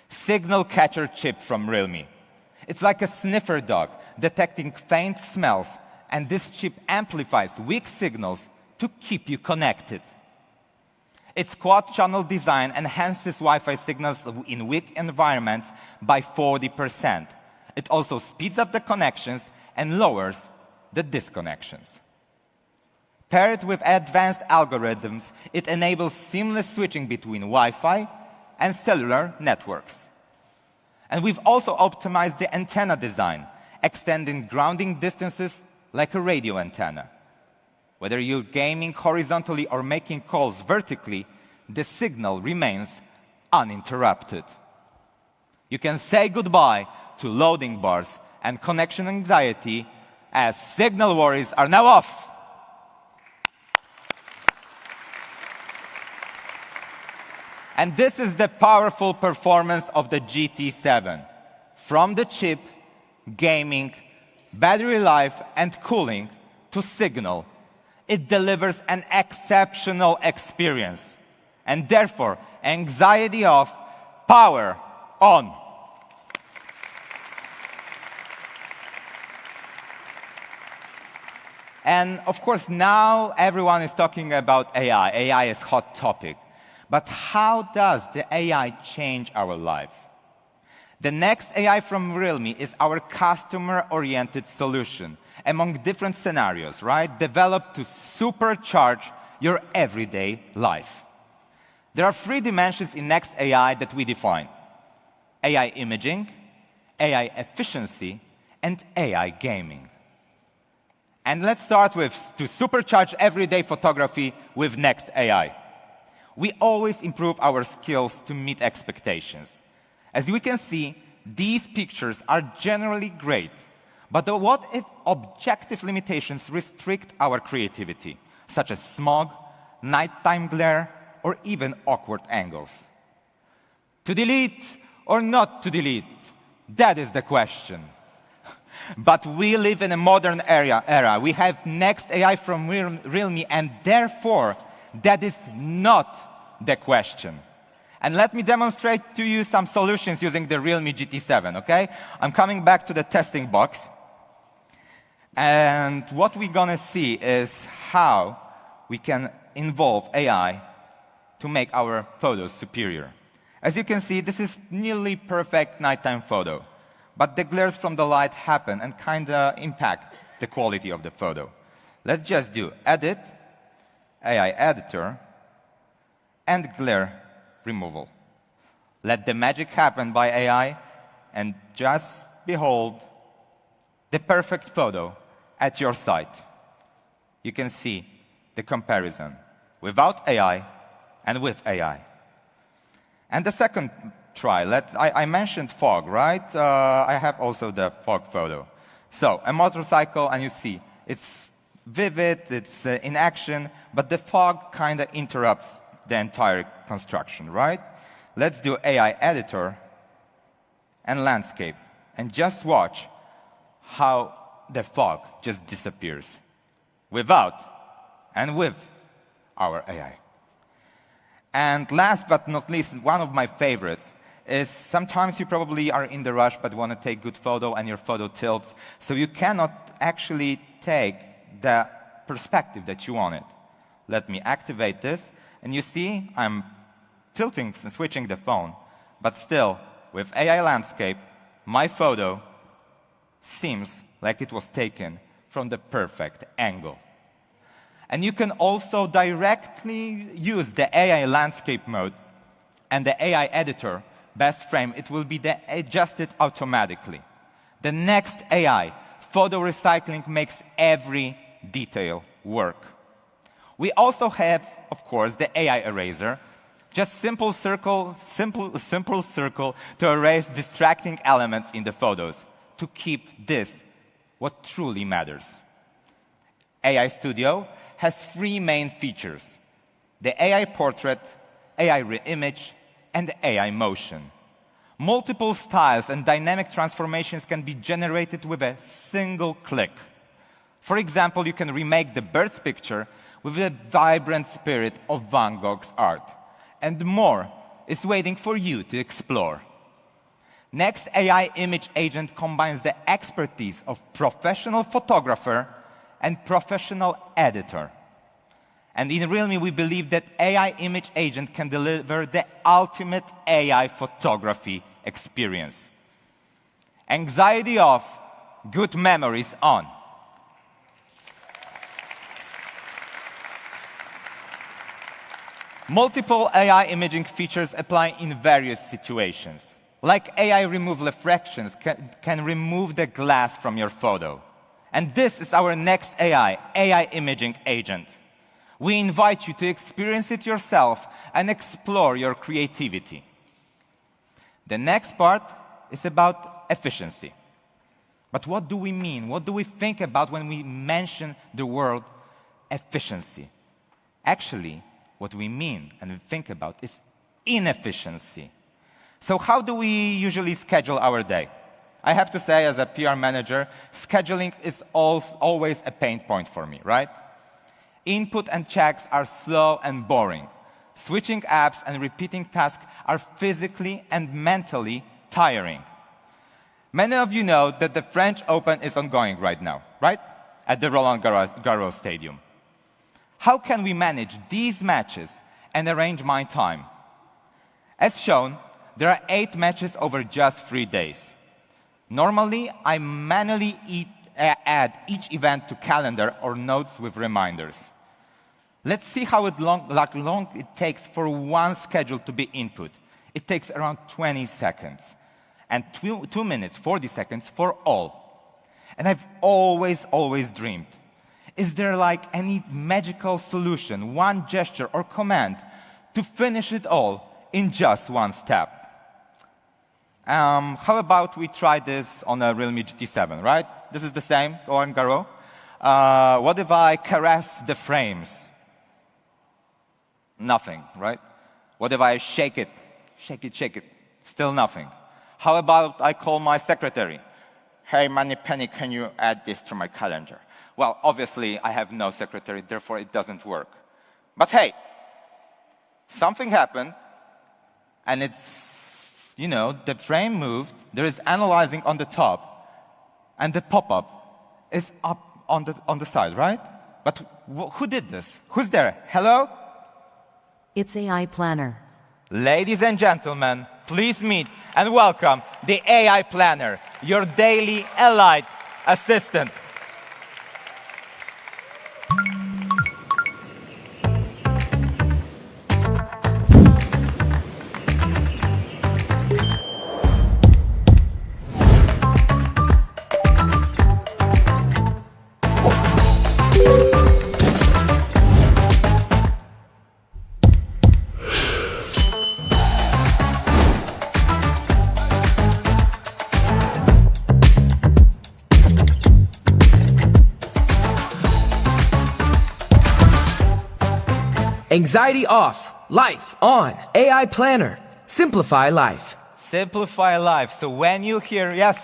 Signal catcher chip from realme. It's like a sniffer dog detecting faint smells, and this chip amplifies weak signals to keep you connected. Its quad-channel design enhances Wi-Fi signals in weak environments by 40%. It also speeds up the connections and lowers the disconnections. Paired with advanced algorithms, it enables seamless switching between Wi-Fi and cellular networks. And we've also optimized the antenna design, extending grounding distances like a radio antenna. Whether you're gaming horizontally or making calls vertically, the signal remains uninterrupted. You can say goodbye to loading bars and connection anxiety, as signal worries are now off. And this is the powerful performance of the GT7. From the chip, gaming, battery life, and cooling, to signal, it delivers an exceptional experience. And therefore, anxiety off, power on. And of course, now everyone is talking about AI. AI is a hot topic. But how does the AI change our life? The next AI from realme is our customer-oriented solution among different scenarios, right? Developed to supercharge your everyday life. There are 3 dimensions in next AI that we define: AI imaging, AI efficiency, and AI gaming. And let's start with to supercharge everyday photography with next AI. We always improve our skills to meet expectations. As we can see, these pictures are generally great, but what if objective limitations restrict our creativity, such as smog, nighttime glare, or even awkward angles? To delete or not to delete? That is the question. But we live in a modern era. We have next AI from realme, and therefore, that is not the question. And let me demonstrate to you some solutions using the realme GT7, okay? I'm coming back to the testing box. And what we're gonna see is how we can involve AI to make our photos superior. As you can see, this is nearly perfect nighttime photo. But the glares from the light happen and kinda impact the quality of the photo. Let's just do Edit, AI Editor, and glare removal. Let the magic happen by AI, and just behold the perfect photo at your site. You can see the comparison without AI and with AI. And the second try, I mentioned fog, right? I have also the fog photo. So a motorcycle, and you see it's vivid, it's in action, but the fog kind of interrupts the entire construction, right? Let's do AI editor and landscape, and just watch how the fog just disappears without and with our AI. And last but not least, one of my favorites is sometimes you probably are in the rush but want to take good photo and your photo tilts, so you cannot actually take the perspective that you wanted. Let me activate this, and you see I'm tilting and switching the phone, but still, with AI landscape, my photo seems like it was taken from the perfect angle. And you can also directly use the AI landscape mode and the AI editor, best frame, it will be adjusted automatically. The next AI, photo recycling, makes every detail work. We also have, of course, the AI eraser, just simple circle to erase distracting elements in the photos, to keep this what truly matters. AI Studio has 3 main features: the AI portrait, AI reimage, and the AI motion. Multiple styles and dynamic transformations can be generated with a single click. For example, you can remake the bird's picture with the vibrant spirit of Van Gogh's art. And more is waiting for you to explore. Next AI image agent combines the expertise of professional photographer and professional editor. And in realme, we believe that AI image agent can deliver the ultimate AI photography experience. Anxiety off, good memories on. Multiple AI imaging features apply in various situations. Like AI remove reflections can remove the glass from your photo. And this is our next AI imaging agent. We invite you to experience it yourself and explore your creativity. The next part is about efficiency. But what do we mean? What do we think about when we mention the word efficiency? Actually, what we mean and think about is inefficiency. So how do we usually schedule our day? I have to say, as a PR manager, scheduling is always a pain point for me, right? Input and checks are slow and boring. Switching apps and repeating tasks are physically and mentally tiring. Many of you know that the French Open is ongoing right now, right? At the Roland Garros Stadium. How can we manage these matches and arrange my time? As shown, there are 8 matches over just 3 days. Normally, I manually add each event to calendar or notes with reminders. Let's see how long it takes for one schedule to be input. It takes around 20 seconds. And 2 minutes, 40 seconds for all. And I've always dreamed, is there like any magical solution, one gesture or command to finish it all in just one step? How about we try this on a realme GT7, right? This is the same, Roland Garros. What if I caress the frames? Nothing, right? What if I shake it? Shake it. Still nothing. How about I call my secretary? Hey, Moneypenny, can you add this to my calendar? Well, obviously, I have no secretary, therefore it doesn't work. But hey, something happened, and it's, you know, the frame moved, there is analyzing on the top, and the pop-up is up on the side, right? But who did this? Who's there? Hello? It's AI Planner. Ladies and gentlemen, please meet and welcome the AI Planner, your daily elite assistant. Anxiety off, life on, AI Planner. Simplify life. Simplify life. So when you hear, yes,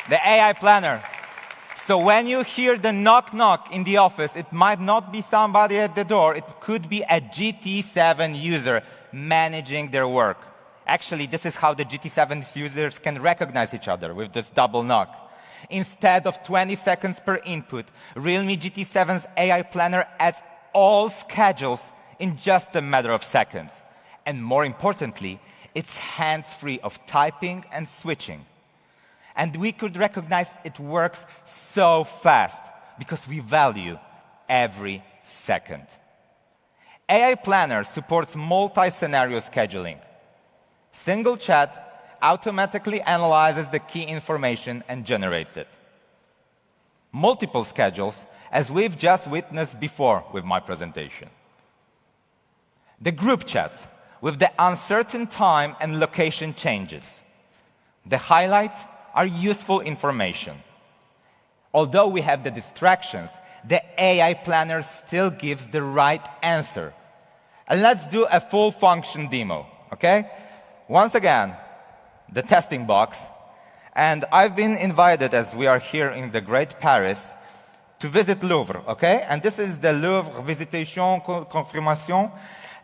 the AI Planner. So when you hear the knock knock in the office, it might not be somebody at the door. It could be a GT7 user managing their work. Actually, this is how the GT7 users can recognize each other, with this double knock. Instead of 20 seconds per input, realme GT7's AI Planner adds all schedules in just a matter of seconds. And more importantly, it's hands-free of typing and switching. And we could recognize it works so fast because we value every second. AI Planner supports multi-scenario scheduling. Single chat automatically analyzes the key information and generates it. Multiple schedules, as we've just witnessed before with my presentation. The group chats, with the uncertain time and location changes. The highlights are useful information. Although we have the distractions, the AI Planner still gives the right answer. And let's do a full function demo, okay? Once again, the testing box, and I've been invited, as we are here in the great Paris, to visit Louvre, okay? And this is the Louvre Visitation Confirmation,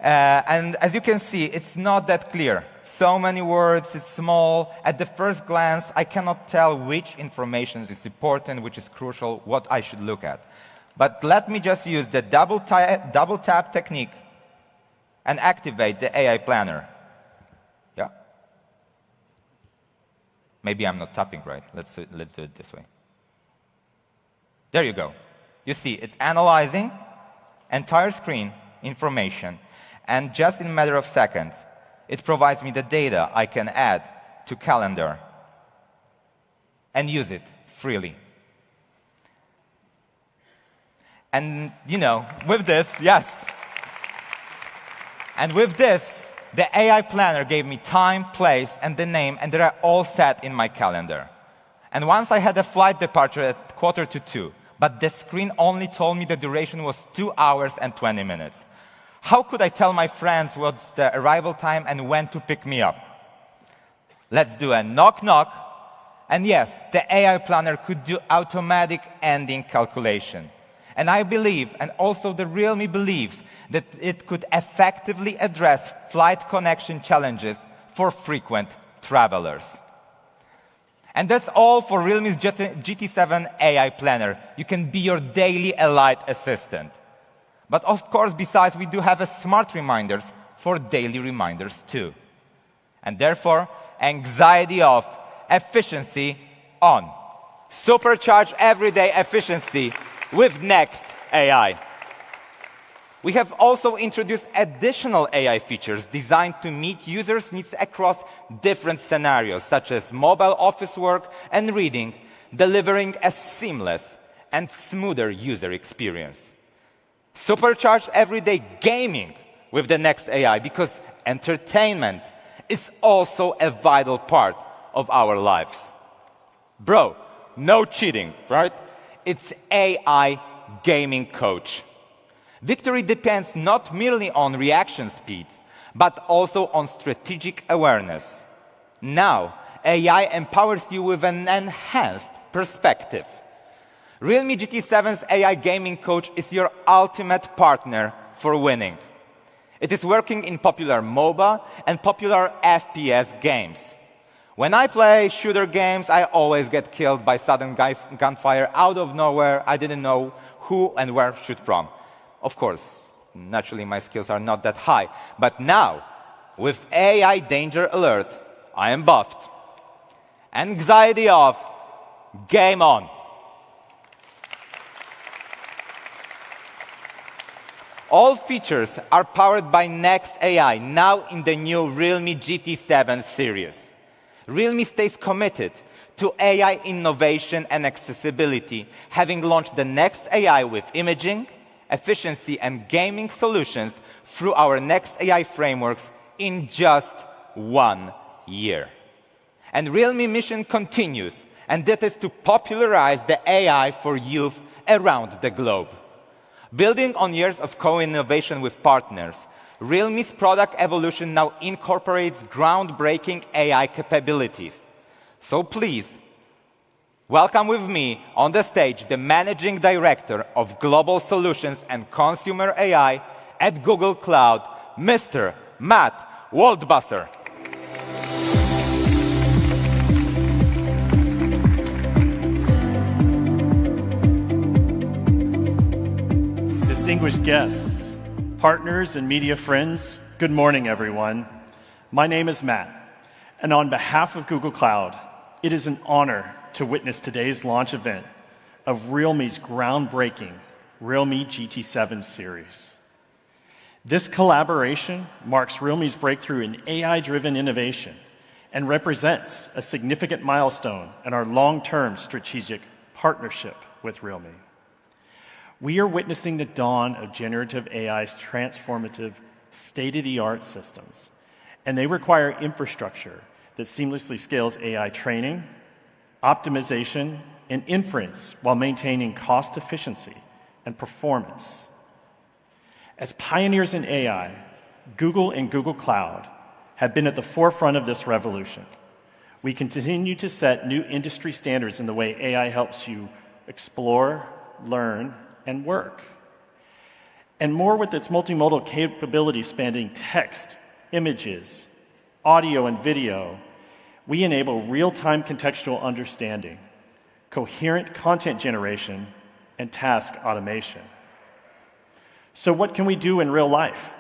and as you can see, it's not that clear. So many words, it's small. At the first glance, I cannot tell which information is important, which is crucial, what I should look at. But let me just use the double tap technique and activate the AI Planner. Yeah. Maybe I'm not tapping right. Let's do it this way. There you go. You see, it's analyzing entire screen information, and just in a matter of seconds, It provides me the data I can add to calendar and use it freely. And, with this, yes. And with this, the AI planner gave me time, place, and the name, and they're all set in my calendar. And once I had a flight departure at 1:45, but the screen only told me the duration was 2 hours and 20 minutes. How could I tell my friends what's the arrival time and when to pick me up? Let's do a knock-knock. And yes, the AI planner could do automatic ending calculation. And I believe, and also the realme believes, that it could effectively address flight connection challenges for frequent travelers. And that's all for realme's GT7 AI planner. You can be your daily Elite assistant. But of course, besides, we do have a smart reminders for daily reminders too. And therefore, anxiety off, efficiency on. Supercharge everyday efficiency with Next AI. We have also introduced additional AI features designed to meet users' needs across different scenarios, such as mobile office work and reading, delivering a seamless and smoother user experience. Supercharge everyday gaming with the Next AI, because entertainment is also a vital part of our lives. Bro, no cheating, right? It's AI gaming coach. Victory depends not merely on reaction speed, but also on strategic awareness. Now, AI empowers you with an enhanced perspective. Realme GT7's AI gaming coach is your ultimate partner for winning. It is working in popular MOBA and popular FPS games. When I play shooter games, I always get killed by sudden gunfire out of nowhere. I didn't know who and where to shoot from. Of course, naturally my skills are not that high. But now, with AI Danger Alert, I am buffed. Anxiety off, game on. All features are powered by Next AI, now in the new Realme GT7 series. Realme stays committed to AI innovation and accessibility, having launched the Next AI with imaging, efficiency, and gaming solutions through our Next AI frameworks in just 1 year. And Realme mission continues, and that is to popularize the AI for youth around the globe. Building on years of co-innovation with partners, Realme's product evolution now incorporates groundbreaking AI capabilities. So please, welcome with me on the stage the Managing Director of Global Solutions and Consumer AI at Google Cloud, Mr. Matt Waldbusser. Distinguished guests, partners, and media friends, good morning, everyone. My name is Matt, and on behalf of Google Cloud, it is an honor to witness today's launch event of Realme's groundbreaking Realme GT7 series. This collaboration marks Realme's breakthrough in AI-driven innovation and represents a significant milestone in our long-term strategic partnership with Realme. We are witnessing the dawn of generative AI's transformative, state-of-the-art systems, and they require infrastructure that seamlessly scales AI training, optimization, and inference while maintaining cost efficiency and performance. As pioneers in AI, Google and Google Cloud have been at the forefront of this revolution. We continue to set new industry standards in the way AI helps you explore, learn, and work. And more with its multimodal capabilities spanning text, images, audio, and video, we enable real-time contextual understanding, coherent content generation, and task automation. So what can we do in real life?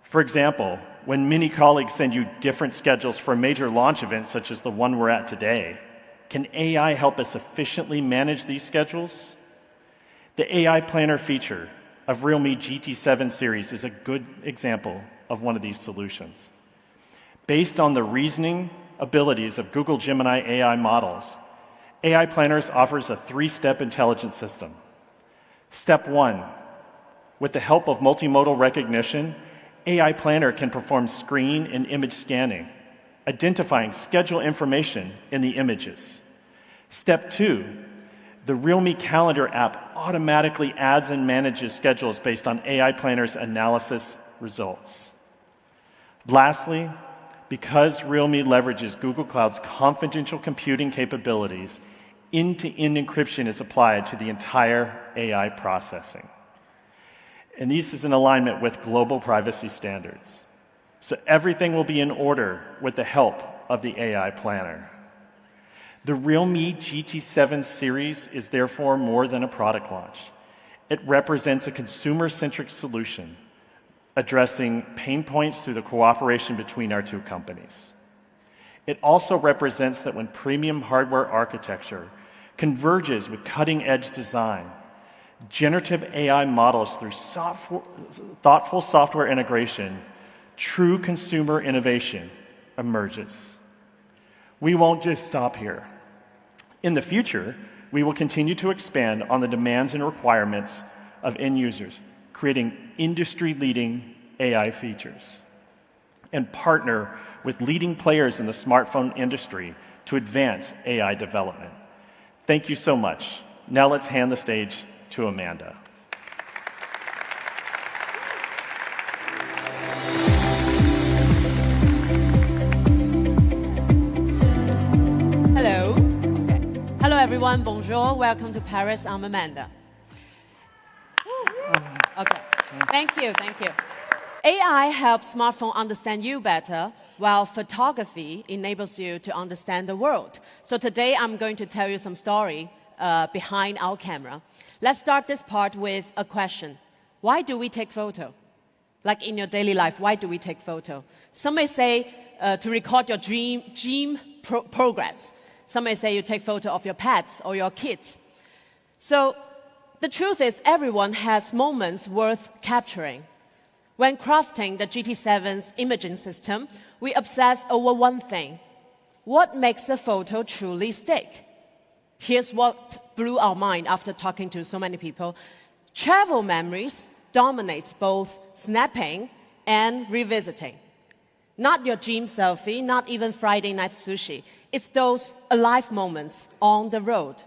For example, when many colleagues send you different schedules for major launch events such as the one we're at today, can AI help us efficiently manage these schedules? The AI Planner feature of Realme GT7 series is a good example of one of these solutions. Based on the reasoning abilities of Google Gemini AI models, AI Planners offers a 3-step intelligence system. Step 1, with the help of multimodal recognition, AI Planner can perform screen and image scanning, identifying schedule information in the images. Step 2, the realme Calendar app automatically adds and manages schedules based on AI Planner's analysis results. Lastly, because realme leverages Google Cloud's confidential computing capabilities, end-to-end encryption is applied to the entire AI processing. And this is in alignment with global privacy standards. So everything will be in order with the help of the AI Planner. The realme GT7 series is therefore more than a product launch. It represents a consumer-centric solution addressing pain points through the cooperation between our two companies. It also represents that when premium hardware architecture converges with cutting-edge design, generative AI models through thoughtful software integration, true consumer innovation emerges. We won't just stop here. In the future, we will continue to expand on the demands and requirements of end users, creating industry-leading AI features, and partner with leading players in the smartphone industry to advance AI development. Thank you so much. Now let's hand the stage to Amanda. Hello. Okay. Hello, everyone. Bonjour. Welcome to Paris. I'm Amanda. Okay. Thank you. Thank you. AI helps smartphone understand you better, while photography enables you to understand the world. So today I'm going to tell you some story behind our camera. Let's start this part with a question. Why do we take photo? Like in your daily life, why do we take photo? Some may say to record your gym progress. Some may say you take photo of your pets or your kids. So the truth is everyone has moments worth capturing. When crafting the GT7's imaging system, we obsess over one thing. What makes a photo truly stick? Here's what blew our mind after talking to so many people. Travel memories dominates both snapping and revisiting. Not your gym selfie, not even Friday night sushi. It's those alive moments on the road.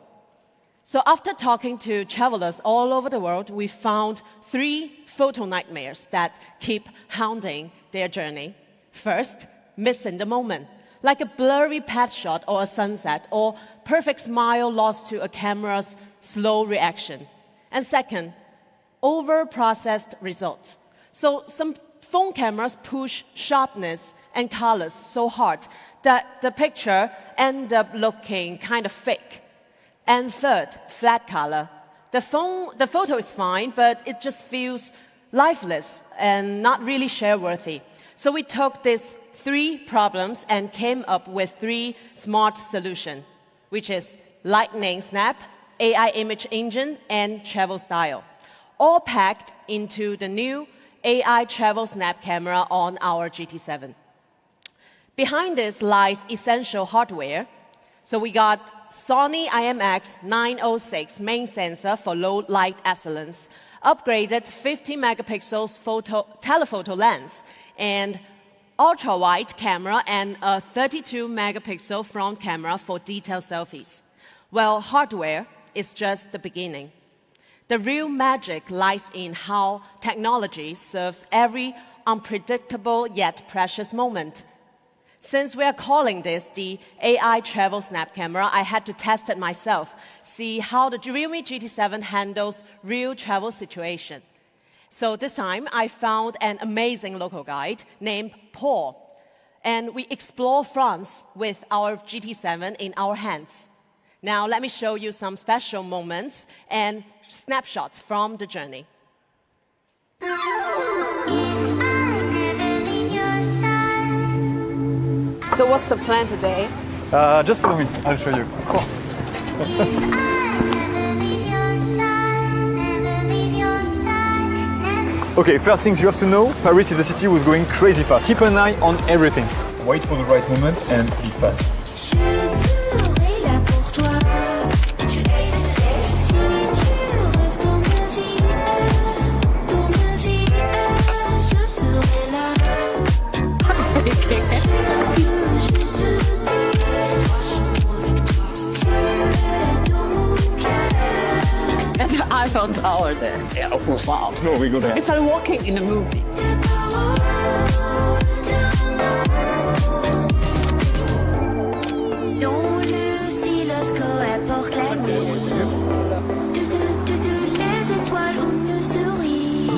So after talking to travelers all over the world, we found 3 photo nightmares that keep hounding their journey. First, missing the moment, like a blurry pet shot or a sunset, or perfect smile lost to a camera's slow reaction. And second, over-processed results. So some phone cameras push sharpness and colors so hard that the picture ends up looking kind of fake. And third, flat color. The photo is fine, but it just feels lifeless and not really share-worthy. So we took these 3 problems and came up with 3 smart solutions, which is Lightning Snap, AI Image Engine, and Travel Style, all packed into the new AI Travel Snap camera on our GT7. Behind this lies essential hardware. So we got Sony IMX906 main sensor for low light excellence, upgraded 50 megapixels telephoto lens, and ultra-wide camera and a 32 megapixel front camera for detailed selfies. Well, hardware is just the beginning. The real magic lies in how technology serves every unpredictable yet precious moment. Since we are calling this the AI Travel Snap camera, I had to test it myself, see how the realme GT7 handles real travel situation. So this time, I found an amazing local guide named Paul, and we explore France with our GT7 in our hands. Now, let me show you some special moments and snapshots from the journey. So what's the plan today? Just follow me, I'll show you. Cool. Okay, first things you have to know, Paris is a city who's going crazy fast. Keep an eye on everything. wait for the right moment and be fast. And the iPhone tower there. Yeah, of course. Wow. No, we go there. It's like walking in a movie. Dont le oscilloscope apporte la nuit. Les étoiles où nous sourit.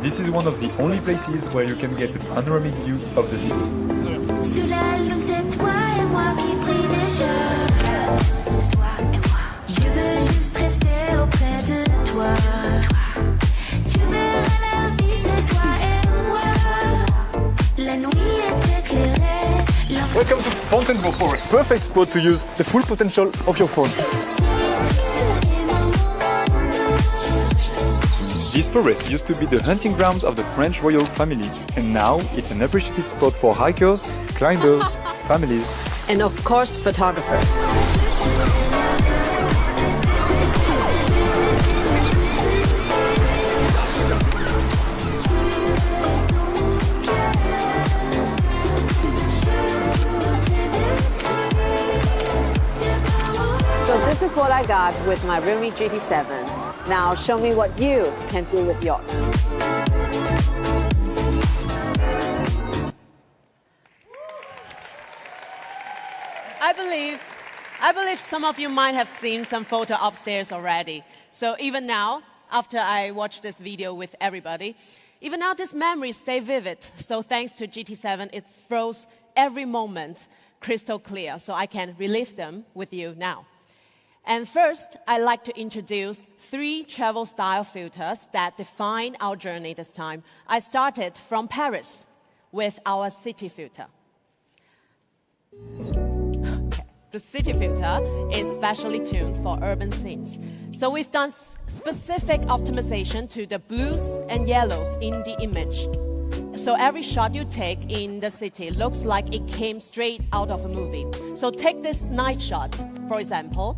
This is one of the only places where you can get a panoramic view of the city. Sous la lune, c'est toi et moi qui prie déjà. Je veux juste rester auprès de toi. Tu verras la vie, c'est toi et moi. La nuit est éclairée. Welcome to Fontainebleau Forest. Perfect spot to use the full potential of your phone. This forest used to be the hunting grounds of the French royal family, and now it's an appreciated spot for hikers, climbers, families, and of course, photographers. So this is what I got with my realme GT7. Now show me what you can do with yours. I believe some of you might have seen some photo upstairs already. So even now, after I watch this video with everybody, even now these memories stay vivid. So thanks to GT7, it froze every moment crystal clear, so I can relive them with you now. And first, I'd like to introduce 3 travel style filters that define our journey this time. I started from Paris with our city filter. Okay. The city filter is specially tuned for urban scenes. So we've done specific optimization to the blues and yellows in the image. So every shot you take in the city looks like it came straight out of a movie. So take this night shot, for example.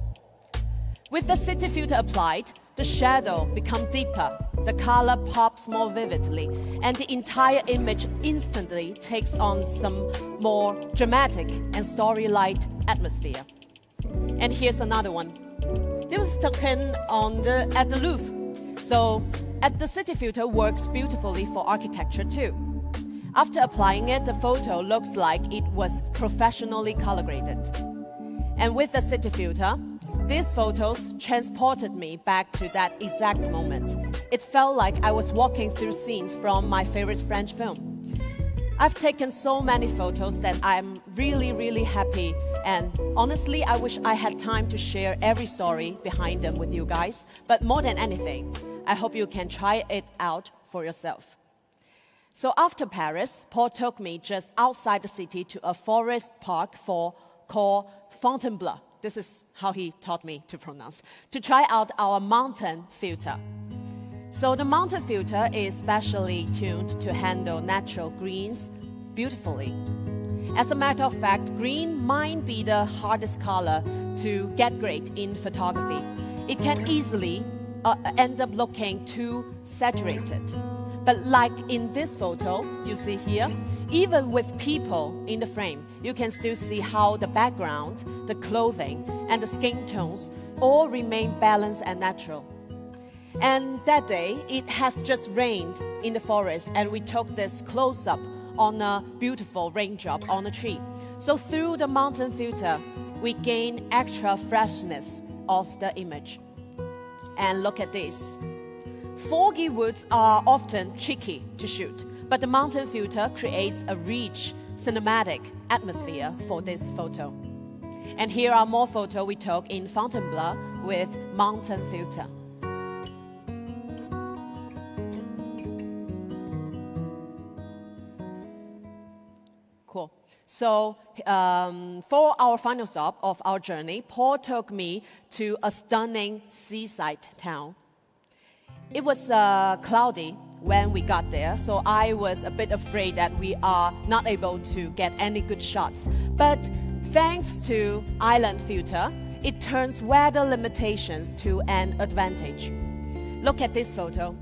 With the city filter applied, the shadow becomes deeper, the color pops more vividly, and the entire image instantly takes on some more dramatic and story-like atmosphere. And here's another one. This was taken at the Louvre. So the city filter works beautifully for architecture too. After applying it, the photo looks like it was professionally color graded. And with the city filter, these photos transported me back to that exact moment. It felt like I was walking through scenes from my favorite French film. I've taken so many photos that I'm really, really happy, and honestly, I wish I had time to share every story behind them with you guys. But more than anything, I hope you can try it out for yourself. So after Paris, Paul took me just outside the city to a forest park called Fontainebleau. This is how he taught me to pronounce, to try out our mountain filter. So the mountain filter is specially tuned to handle natural greens beautifully. As a matter of fact, green might be the hardest color to get great in photography. It can easily end up looking too saturated. But like in this photo you see here, even with people in the frame, you can still see how the background, the clothing, and the skin tones all remain balanced and natural. And that day, it has just rained in the forest, and we took this close-up on a beautiful raindrop on a tree. So through the mountain filter, we gain extra freshness of the image. And look at this. Foggy woods are often tricky to shoot, but the mountain filter creates a rich cinematic atmosphere for this photo. And here are more photos we took in Fontainebleau with mountain filter. Cool. So for our final stop of our journey, Paul took me to a stunning seaside town. It was cloudy when we got there, so I was a bit afraid that we are not able to get any good shots. But thanks to island filter, it turns weather limitations to an advantage. Look at this photo.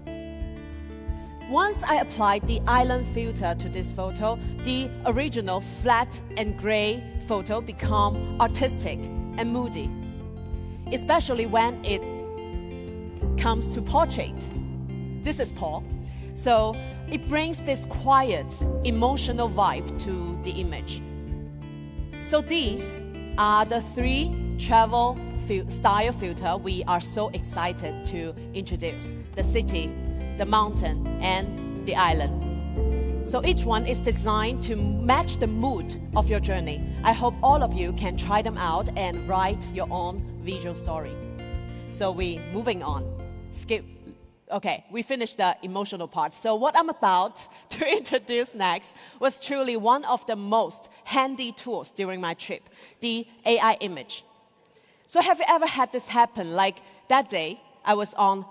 Once I applied the island filter to this photo, the original flat and gray photo become artistic and moody, especially when it comes to portrait. This is Paul. So it brings this quiet, emotional vibe to the image. So these are the 3 travel style filter we are so excited to introduce: the city, the mountain, and the island. So each one is designed to match the mood of your journey. I hope all of you can try them out and write your own visual story. So moving on. Okay, we finished the emotional part. So what I'm about to introduce next was truly one of the most handy tools during my trip, the AI image. So have you ever had this happen? Like that day, I was on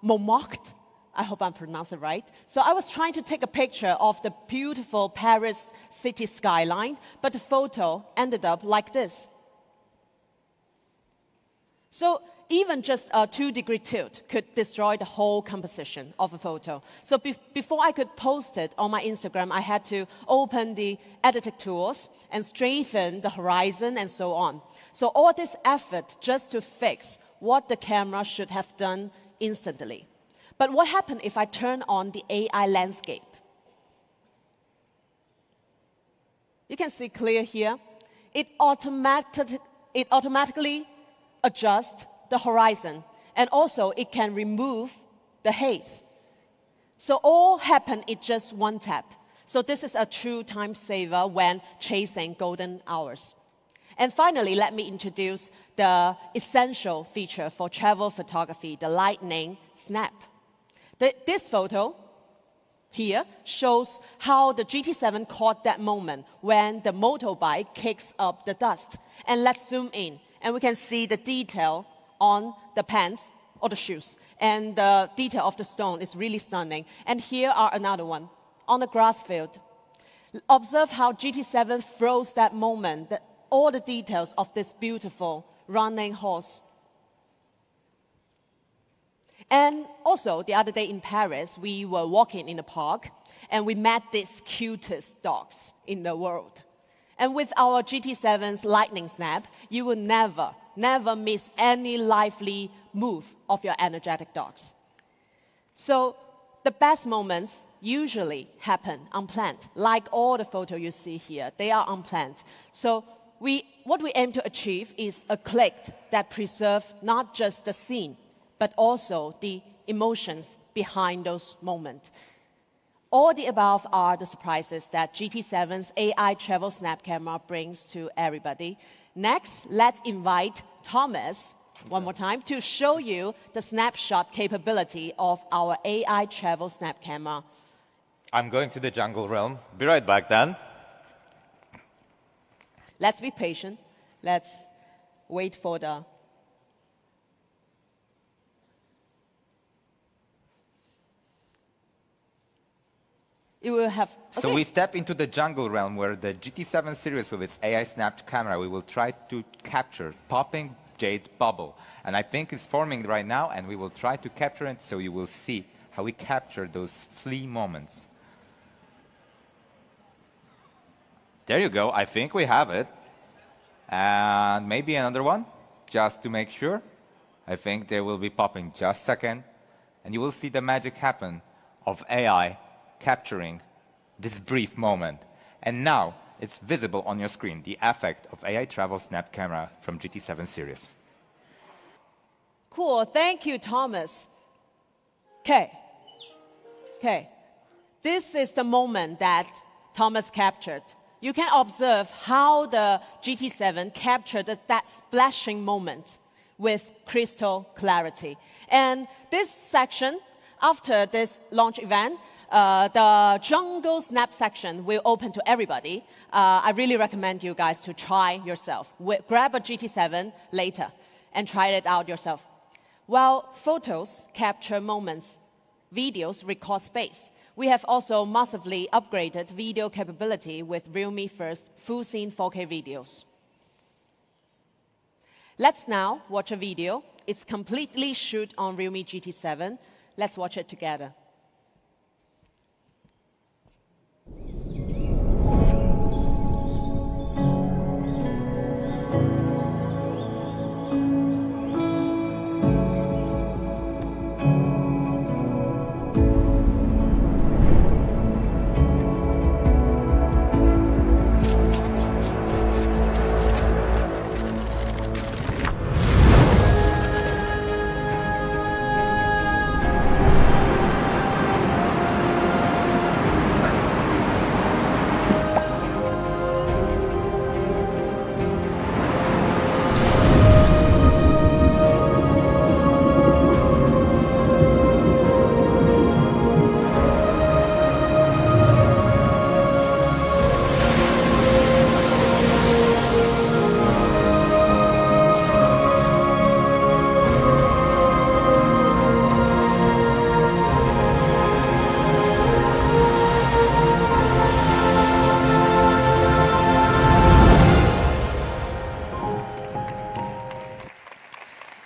Montmartre. I hope I'm pronouncing it right. So I was trying to take a picture of the beautiful Paris city skyline, but the photo ended up like this. So even just a 2-degree tilt could destroy the whole composition of a photo. So before I could post it on my Instagram, I had to open the editing tools and straighten the horizon and so on. So all this effort just to fix what the camera should have done instantly. But what happened if I turn on the AI landscape? You can see clear here. It automatically adjusts the horizon, and also it can remove the haze. So all happened in just one tap. So this is a true time saver when chasing golden hours. And finally, let me introduce the essential feature for travel photography, the lightning snap. This photo here shows how the GT7 caught that moment when the motorbike kicks up the dust. And let's zoom in, and we can see the detail on the pants or the shoes. And the detail of the stone is really stunning. And here are another one on the grass field. Observe how GT7 froze that moment, all the details of this beautiful running horse. And also, the other day in Paris, we were walking in the park, and we met these cutest dogs in the world. And with our GT7's lightning snap, you will never miss any lively move of your energetic dogs. So the best moments usually happen unplanned. Like all the photos you see here, they are unplanned. So what we aim to achieve is a click that preserves not just the scene, but also the emotions behind those moments. All the above are the surprises that GT7's AI travel snap camera brings to everybody. Next, let's invite Thomas, one more time, to show you the snapshot capability of our AI travel snap camera. I'm going to the jungle realm. Be right back then. Let's be patient. Let's wait for the... You will have... Okay. So we step into the jungle realm where the GT7 series with its AI snapped camera, we will try to capture popping jade bubble. And I think it's forming right now, and we will try to capture it so you will see how we capture those flea moments. There you go. I think we have it. And maybe another one, just to make sure. I think they will be popping just a second. And you will see the magic happen of AI capturing this brief moment. And now it's visible on your screen, the effect of AI Travel Snap Camera from GT7 series. Cool. Thank you, Thomas. Okay. This is the moment that Thomas captured. You can observe how the GT7 captured that splashing moment with crystal clarity. And this section, after this launch event, the jungle snap section will open to everybody. I really recommend you guys to try yourself. Grab a GT7 later and try it out yourself. While photos capture moments, Videos record space. We have also massively upgraded video capability with realme first full scene 4K videos. Let's now watch a video. It's completely shot on realme GT7. Let's watch it together.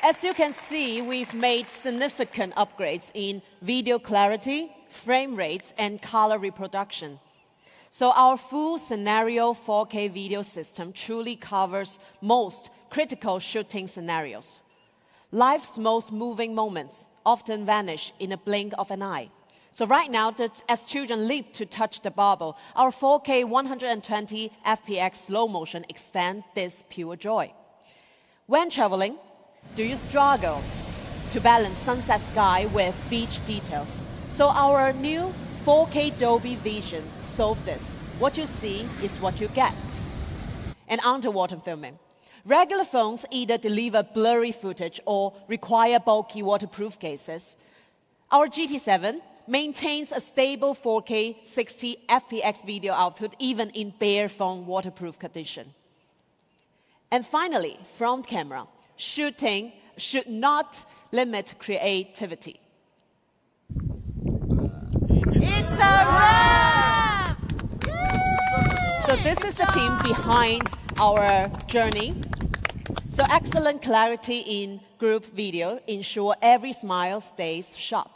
As you can see, we've made significant upgrades in video clarity, frame rates, and color reproduction. So our full scenario 4K video system truly covers most critical shooting scenarios. Life's most moving moments often vanish in a blink of an eye. So right now, as children leap to touch the bubble, our 4K 120 FPX slow motion extend this pure joy. When traveling, do you struggle to balance sunset sky with beach details? So our new 4K Dolby Vision solves this. What you see is what you get. And underwater filming. Regular phones either deliver blurry footage or require bulky waterproof cases. Our GT7 maintains a stable 4K 60 FPX video output even in bare phone waterproof condition. And finally, front camera. Shooting should not limit creativity. It's a wrap! So this is the team behind our journey. So excellent clarity in group video ensure every smile stays sharp.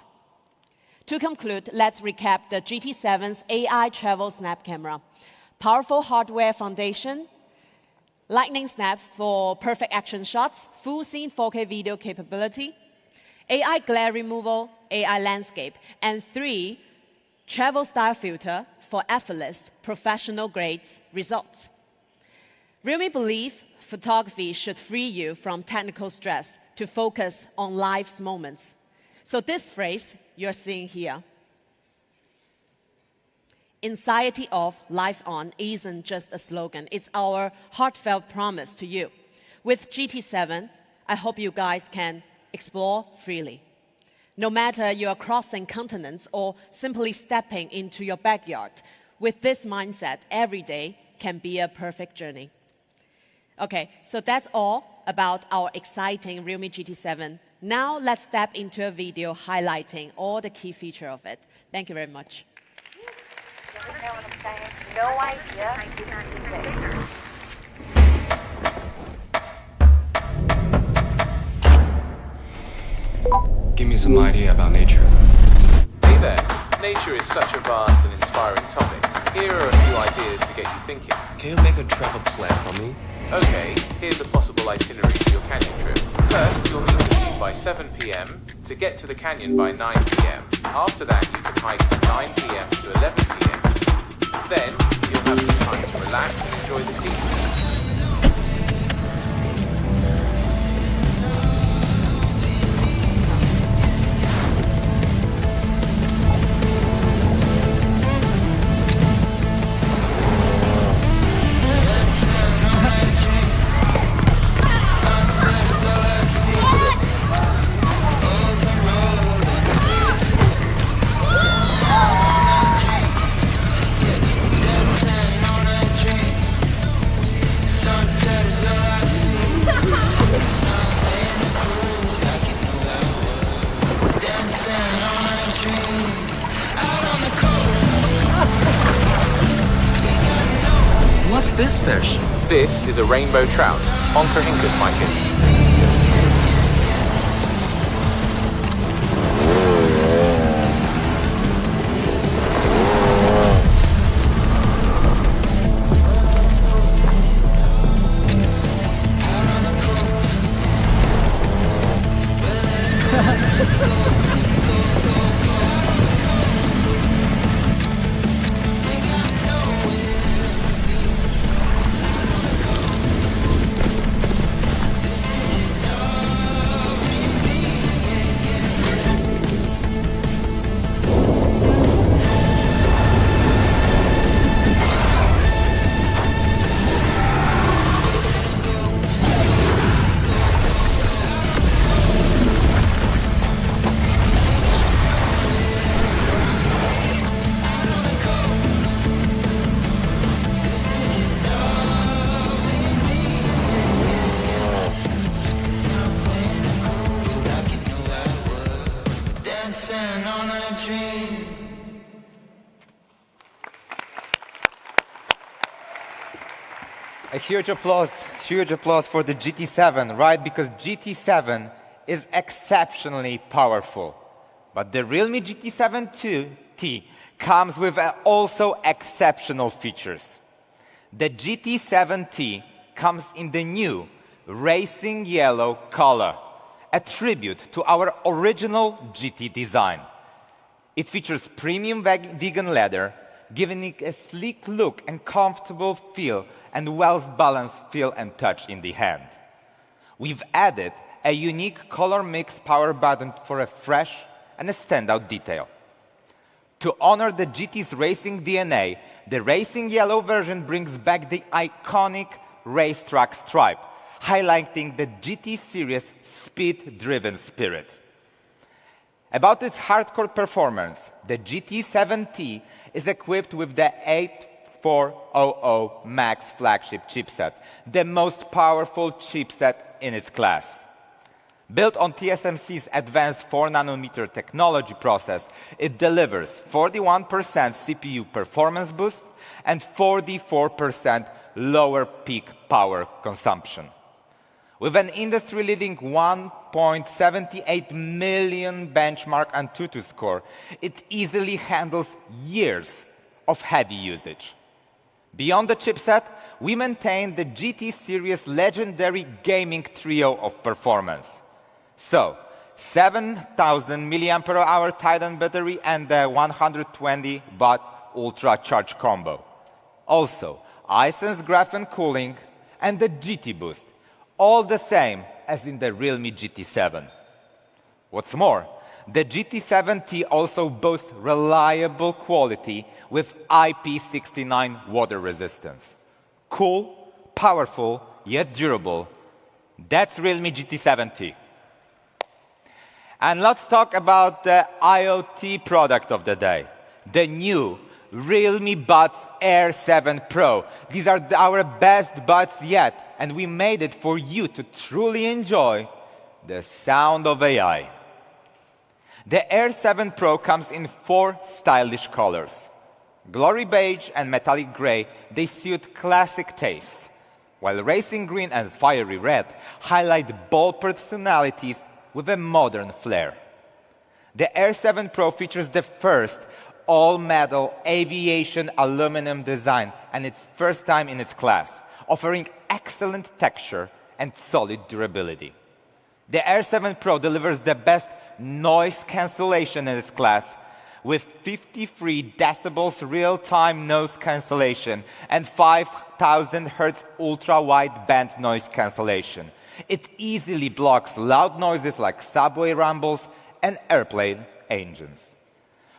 To conclude, let's recap the GT7's AI travel snap camera. Powerful hardware foundation, lightning snap for perfect action shots, full scene 4K video capability, AI glare removal, AI landscape, and 3 travel style filter for effortless professional grades results. Realme believe photography should free you from technical stress to focus on life's moments. So this phrase you're seeing here, anxiety off, life on, isn't just a slogan. It's our heartfelt promise to you. With GT7, I hope you guys can explore freely. No matter you're crossing continents or simply stepping into your backyard, with this mindset, every day can be a perfect journey. Okay, so that's all about our exciting Realme GT7. Now let's step into a video highlighting all the key features of it. Thank you very much. No idea. Give me some idea about nature. Hey there. Nature is such a vast and inspiring topic. Here are a few ideas to get you thinking. Can you make a travel plan for me? Okay, here's a possible itinerary for your canyon trip. First, you'll need to leave by 7 p.m. to get to the canyon by 9 p.m. After that, you can hike from 9 p.m. to 11 p.m. Then, you'll have some time to relax and enjoy the scenery. Dancing on a dream. this fish? This is a rainbow trout, Oncorhynchus micus. A huge applause for the GT7, right? Because GT7 is exceptionally powerful. But the realme GT7T comes with also exceptional features. The GT7T comes in the new racing yellow color, a tribute to our original GT design. It features premium vegan leather, giving it a sleek look and comfortable feel and well-balanced feel and touch in the hand. We've added a unique color mix power button for a fresh and a standout detail. To honor the GT's racing DNA, the racing yellow version brings back the iconic racetrack stripe, highlighting the GT series' speed-driven spirit. About its hardcore performance, the GT7T is equipped with the 8400 Max flagship chipset, the most powerful chipset in its class. Built on TSMC's advanced 4nm technology process, it delivers 41% CPU performance boost and 44% lower peak power consumption. With an industry-leading 1.78 million benchmark Antutu score, it easily handles years of heavy usage. Beyond the chipset, we maintain the GT series' legendary gaming trio of performance. So, 7,000 mAh Titan battery and the 120-watt Ultra Charge combo. Also, iSense Graphene cooling and the GT Boost, all the same as in the realme GT7. What's more, the GT7T also boasts reliable quality with IP69 water resistance. Cool, powerful, yet durable. That's realme GT7T. And let's talk about the IoT product of the day, the new Realme Buds Air 7 Pro. These are our best buds yet, and we made it for you to truly enjoy the sound of AI. The Air 7 Pro comes in 4 stylish colors. Glory beige and metallic gray, they suit classic tastes, while racing green and fiery red highlight bold personalities with a modern flair. The Air 7 Pro features the first all-metal aviation aluminum design, and it's first time in its class, offering excellent texture and solid durability. The Air 7 Pro delivers the best noise cancellation in its class, with 53 decibels real-time noise cancellation and 5,000 Hz ultra-wideband noise cancellation. It easily blocks loud noises like subway rumbles and airplane engines.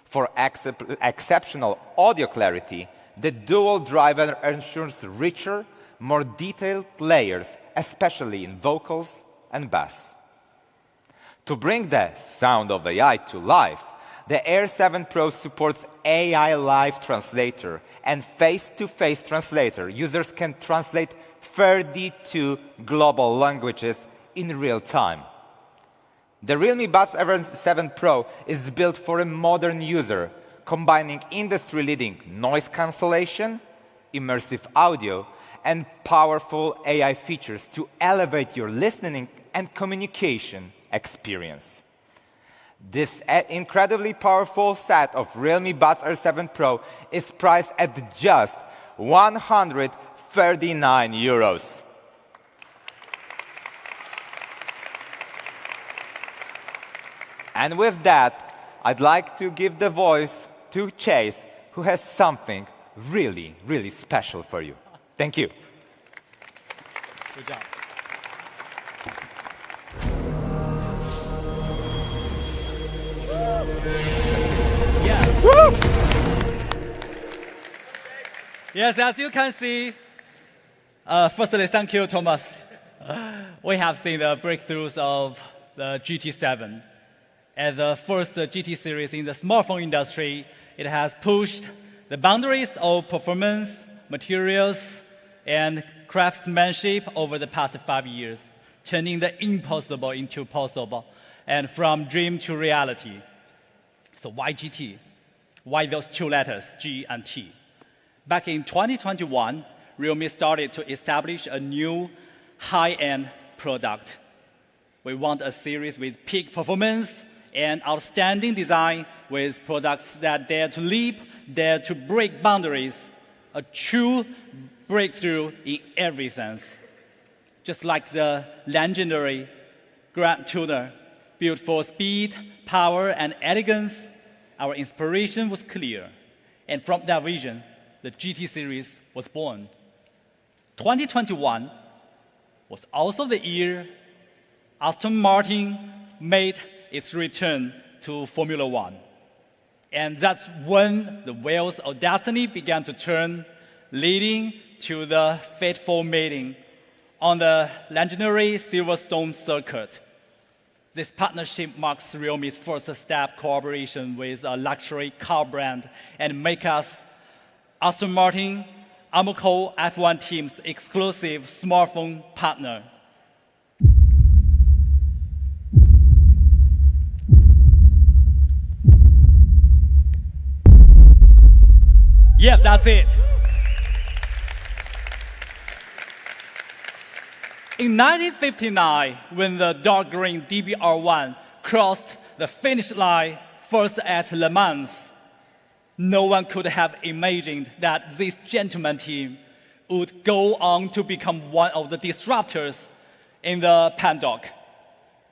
For exceptional audio clarity, the dual driver ensures richer, more detailed layers, especially in vocals and bass. To bring the sound of AI to life, the Air 7 Pro supports AI Live Translator and face-to-face translator. Users can translate 32 global languages in real time. The Realme Buds Air 7 Pro is built for a modern user, combining industry-leading noise cancellation, immersive audio, and powerful AI features to elevate your listening and communication experience. This incredibly powerful set of Realme Buds R7 Pro is priced at just 139 euros. And with that, I'd like to give the voice to Chase, who has something really, really special for you. Thank you. Good job. Yeah. Woo! Yes, as you can see, firstly, thank you, Thomas. We have seen the breakthroughs of the GT7. As the first GT series in the smartphone industry, it has pushed the boundaries of performance, materials, and craftsmanship over the past 5 years, turning the impossible into possible, and from dream to reality. So why GT? Why those two letters, G and T? Back in 2021, Realme started to establish a new high-end product. We want a series with peak performance and outstanding design, with products that dare to leap, dare to break boundaries, a true breakthrough in every sense. Just like the legendary Grand Tuner, built for speed, power, and elegance, our inspiration was clear. And from that vision, the GT series was born. 2021 was also the year Aston Martin made its return to Formula One. And that's when the wheels of destiny began to turn, leading to the fateful meeting on the legendary Silverstone circuit. This partnership marks Realme's first step cooperation with a luxury car brand and makes us Aston Martin Amoco F1 team's exclusive smartphone partner. Yeah, that's it. In 1959, when the dark green DBR1 crossed the finish line first at Le Mans, no one could have imagined that this gentleman team would go on to become one of the disruptors in the paddock,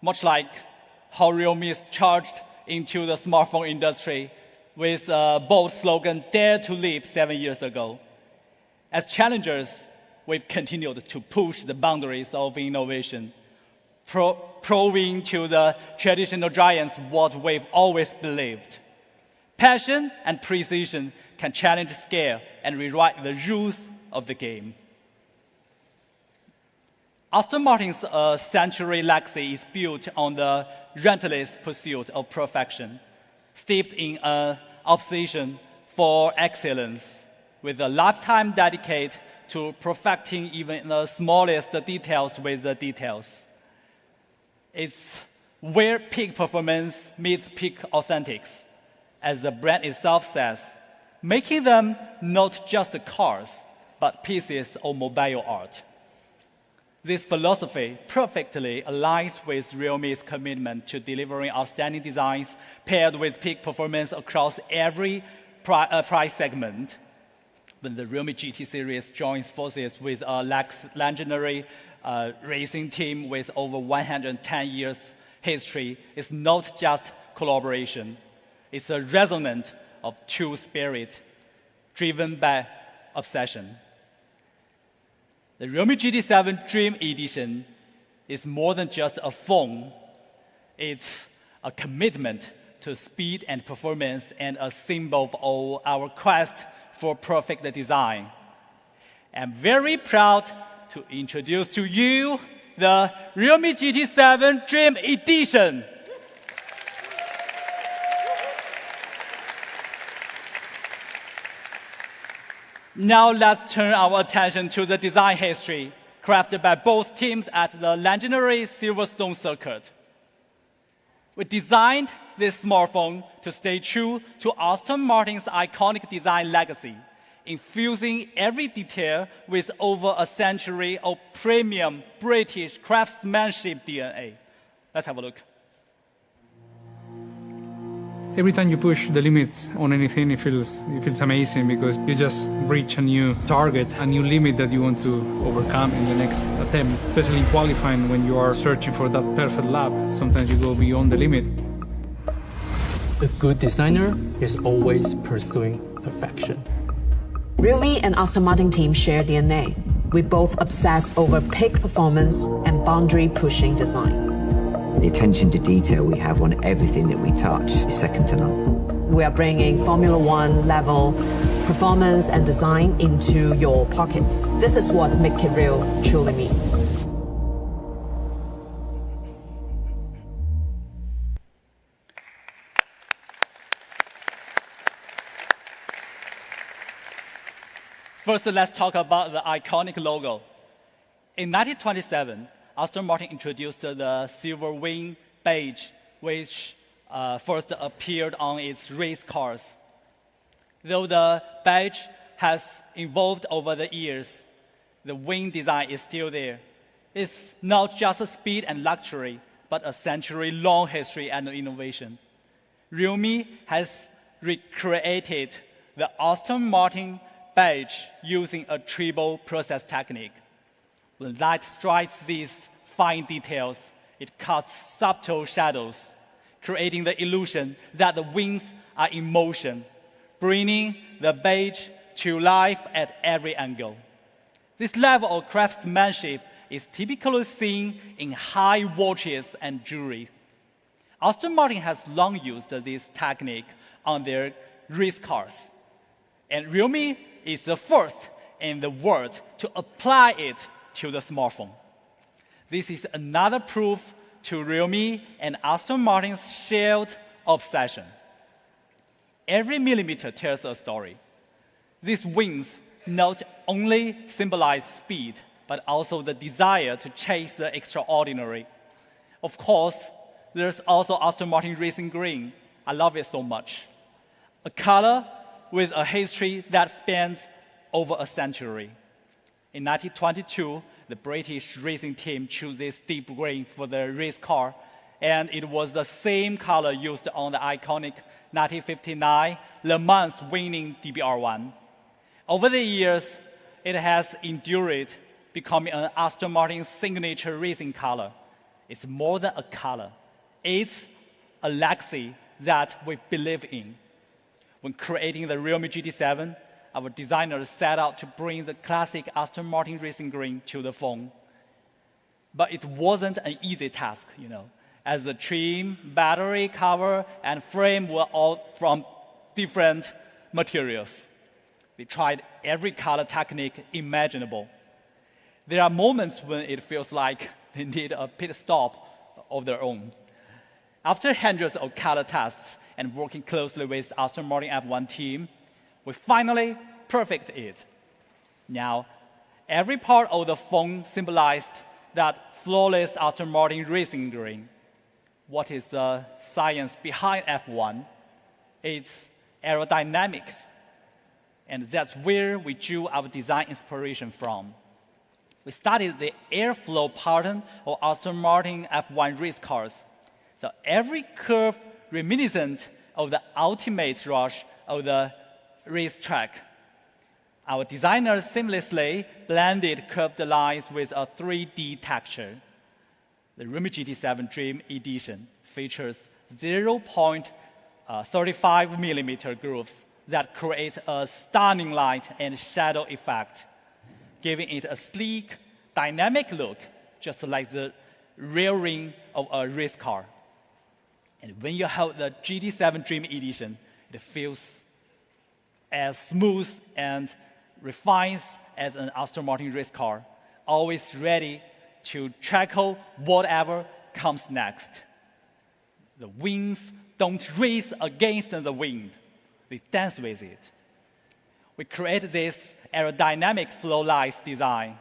much like how Realme is charged into the smartphone industry with a bold slogan, Dare to Leap, 7 years ago. As challengers, we've continued to push the boundaries of innovation, proving to the traditional giants what we've always believed. Passion and precision can challenge scale and rewrite the rules of the game. Aston Martin's century legacy is built on the relentless pursuit of perfection, steeped in an obsession for excellence, with a lifetime dedicated to perfecting even the smallest details with the details. It's where peak performance meets peak authentics, as the brand itself says, making them not just cars, but pieces of mobile art. This philosophy perfectly aligns with Realme's commitment to delivering outstanding designs paired with peak performance across every price segment. When the Realme GT series joins forces with a legendary racing team with over 110 years history, it's not just collaboration. It's a resonance of true spirit, driven by obsession. The Realme GT7 Dream Edition is more than just a phone. It's a commitment to speed and performance and a symbol of our quest for perfect design. I'm very proud to introduce to you the Realme GT7 Dream Edition. Now let's turn our attention to the design history crafted by both teams at the legendary Silverstone circuit. We designed this smartphone to stay true to Aston Martin's iconic design legacy infusing every detail with over a century of premium British craftsmanship DNA. Let's have a look. Every time you push the limits on anything, it feels amazing because you just reach a new target, a new limit that you want to overcome in the next attempt. Especially in qualifying, when you are searching for that perfect lap, sometimes you go beyond the limit. A good designer is always pursuing perfection. Realme and Aston Martin team share DNA. We both obsess over peak performance and boundary-pushing design. The attention to detail we have on everything that we touch is second to none. We are bringing Formula One level performance and design into your pockets. This is what Make It Real truly means. First, let's talk about the iconic logo. In 1927, Aston Martin introduced the silver wing badge, which first appeared on its race cars. Though the badge has evolved over the years, the wing design is still there. It's not just speed and luxury, but a century-long history and innovation. Realme has recreated the Aston Martin badge using a triple process technique. When light strikes these fine details, it casts subtle shadows, creating the illusion that the wings are in motion, bringing the badge to life at every angle. This level of craftsmanship is typically seen in high watches and jewelry. Aston Martin has long used this technique on their race cars, and Realme is the first in the world to apply it to the smartphone. This is another proof to Realme and Aston Martin's shared obsession. Every millimeter tells a story. These wings not only symbolize speed, but also the desire to chase the extraordinary. Of course, there's also Aston Martin Racing Green. I love it so much. A color with a history that spans over a century. In 1922, the British racing team chose this deep green for the race car, and it was the same color used on the iconic 1959 Le Mans winning DBR1. Over the years, it has endured, becoming an Aston Martin signature racing color. It's more than a color. It's a legacy that we believe in. When creating the Realme GT7, our designers set out to bring the classic Aston Martin Racing Green to the phone. But it wasn't an easy task, as the trim, battery, cover, and frame were all from different materials. We tried every color technique imaginable. There are moments when it feels like they need a pit stop of their own. After hundreds of color tests and working closely with Aston Martin F1 team, we finally perfected it. Now, every part of the phone symbolized that flawless Aston Martin Racing Green. What is the science behind F1? It's aerodynamics. And that's where we drew our design inspiration from. We studied the airflow pattern of Aston Martin F1 race cars. So every curve reminiscent of the ultimate rush of the racetrack. Our designers seamlessly blended curved lines with a 3D texture. The Realme GT7 Dream Edition features 0.35 millimeter grooves that create a stunning light and shadow effect, giving it a sleek, dynamic look, just like the rear ring of a race car. And when you hold the GT7 Dream Edition, it feels as smooth and refined as an Aston Martin race car, always ready to tackle whatever comes next. The wings don't race against the wind. They dance with it. We create this aerodynamic flow lights design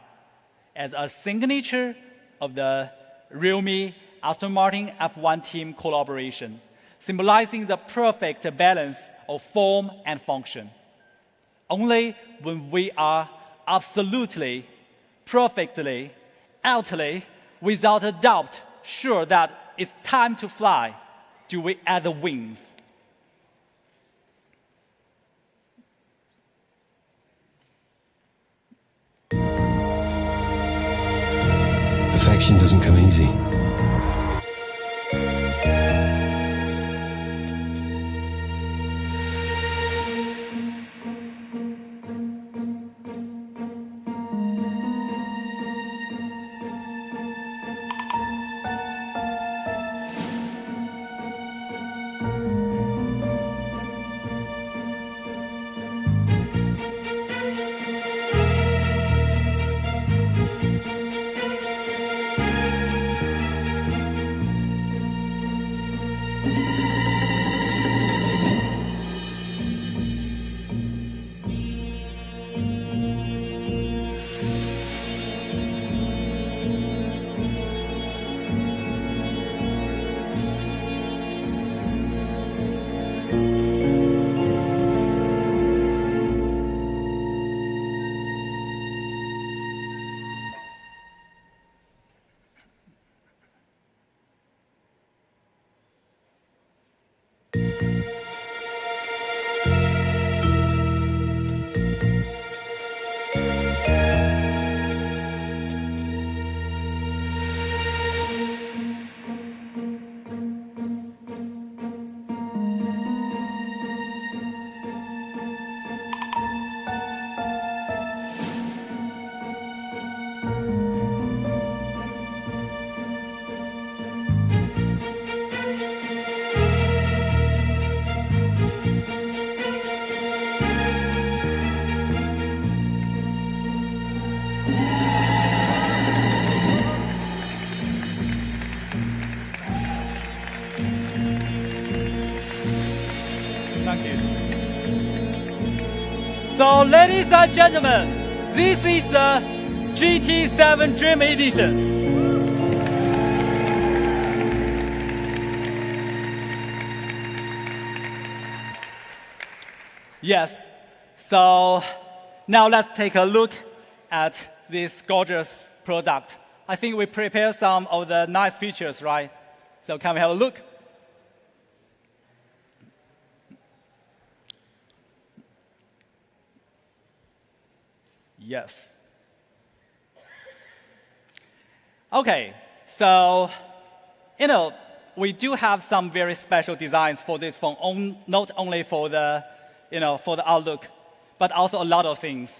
as a signature of the Realme Aston Martin F1 team collaboration, symbolizing the perfect balance of form and function. Only when we are absolutely, perfectly, utterly, without a doubt, sure that it's time to fly, do we add the wings. Perfection doesn't come easy. Thank you. So, ladies and gentlemen, this is the GT7 Dream Edition. Yes, so now let's take a look at this gorgeous product. I think we prepared some of the nice features, right? So can we have a look? Yes. Okay, so, we do have some very special designs for this phone, not only for the, for the outlook, but also a lot of things.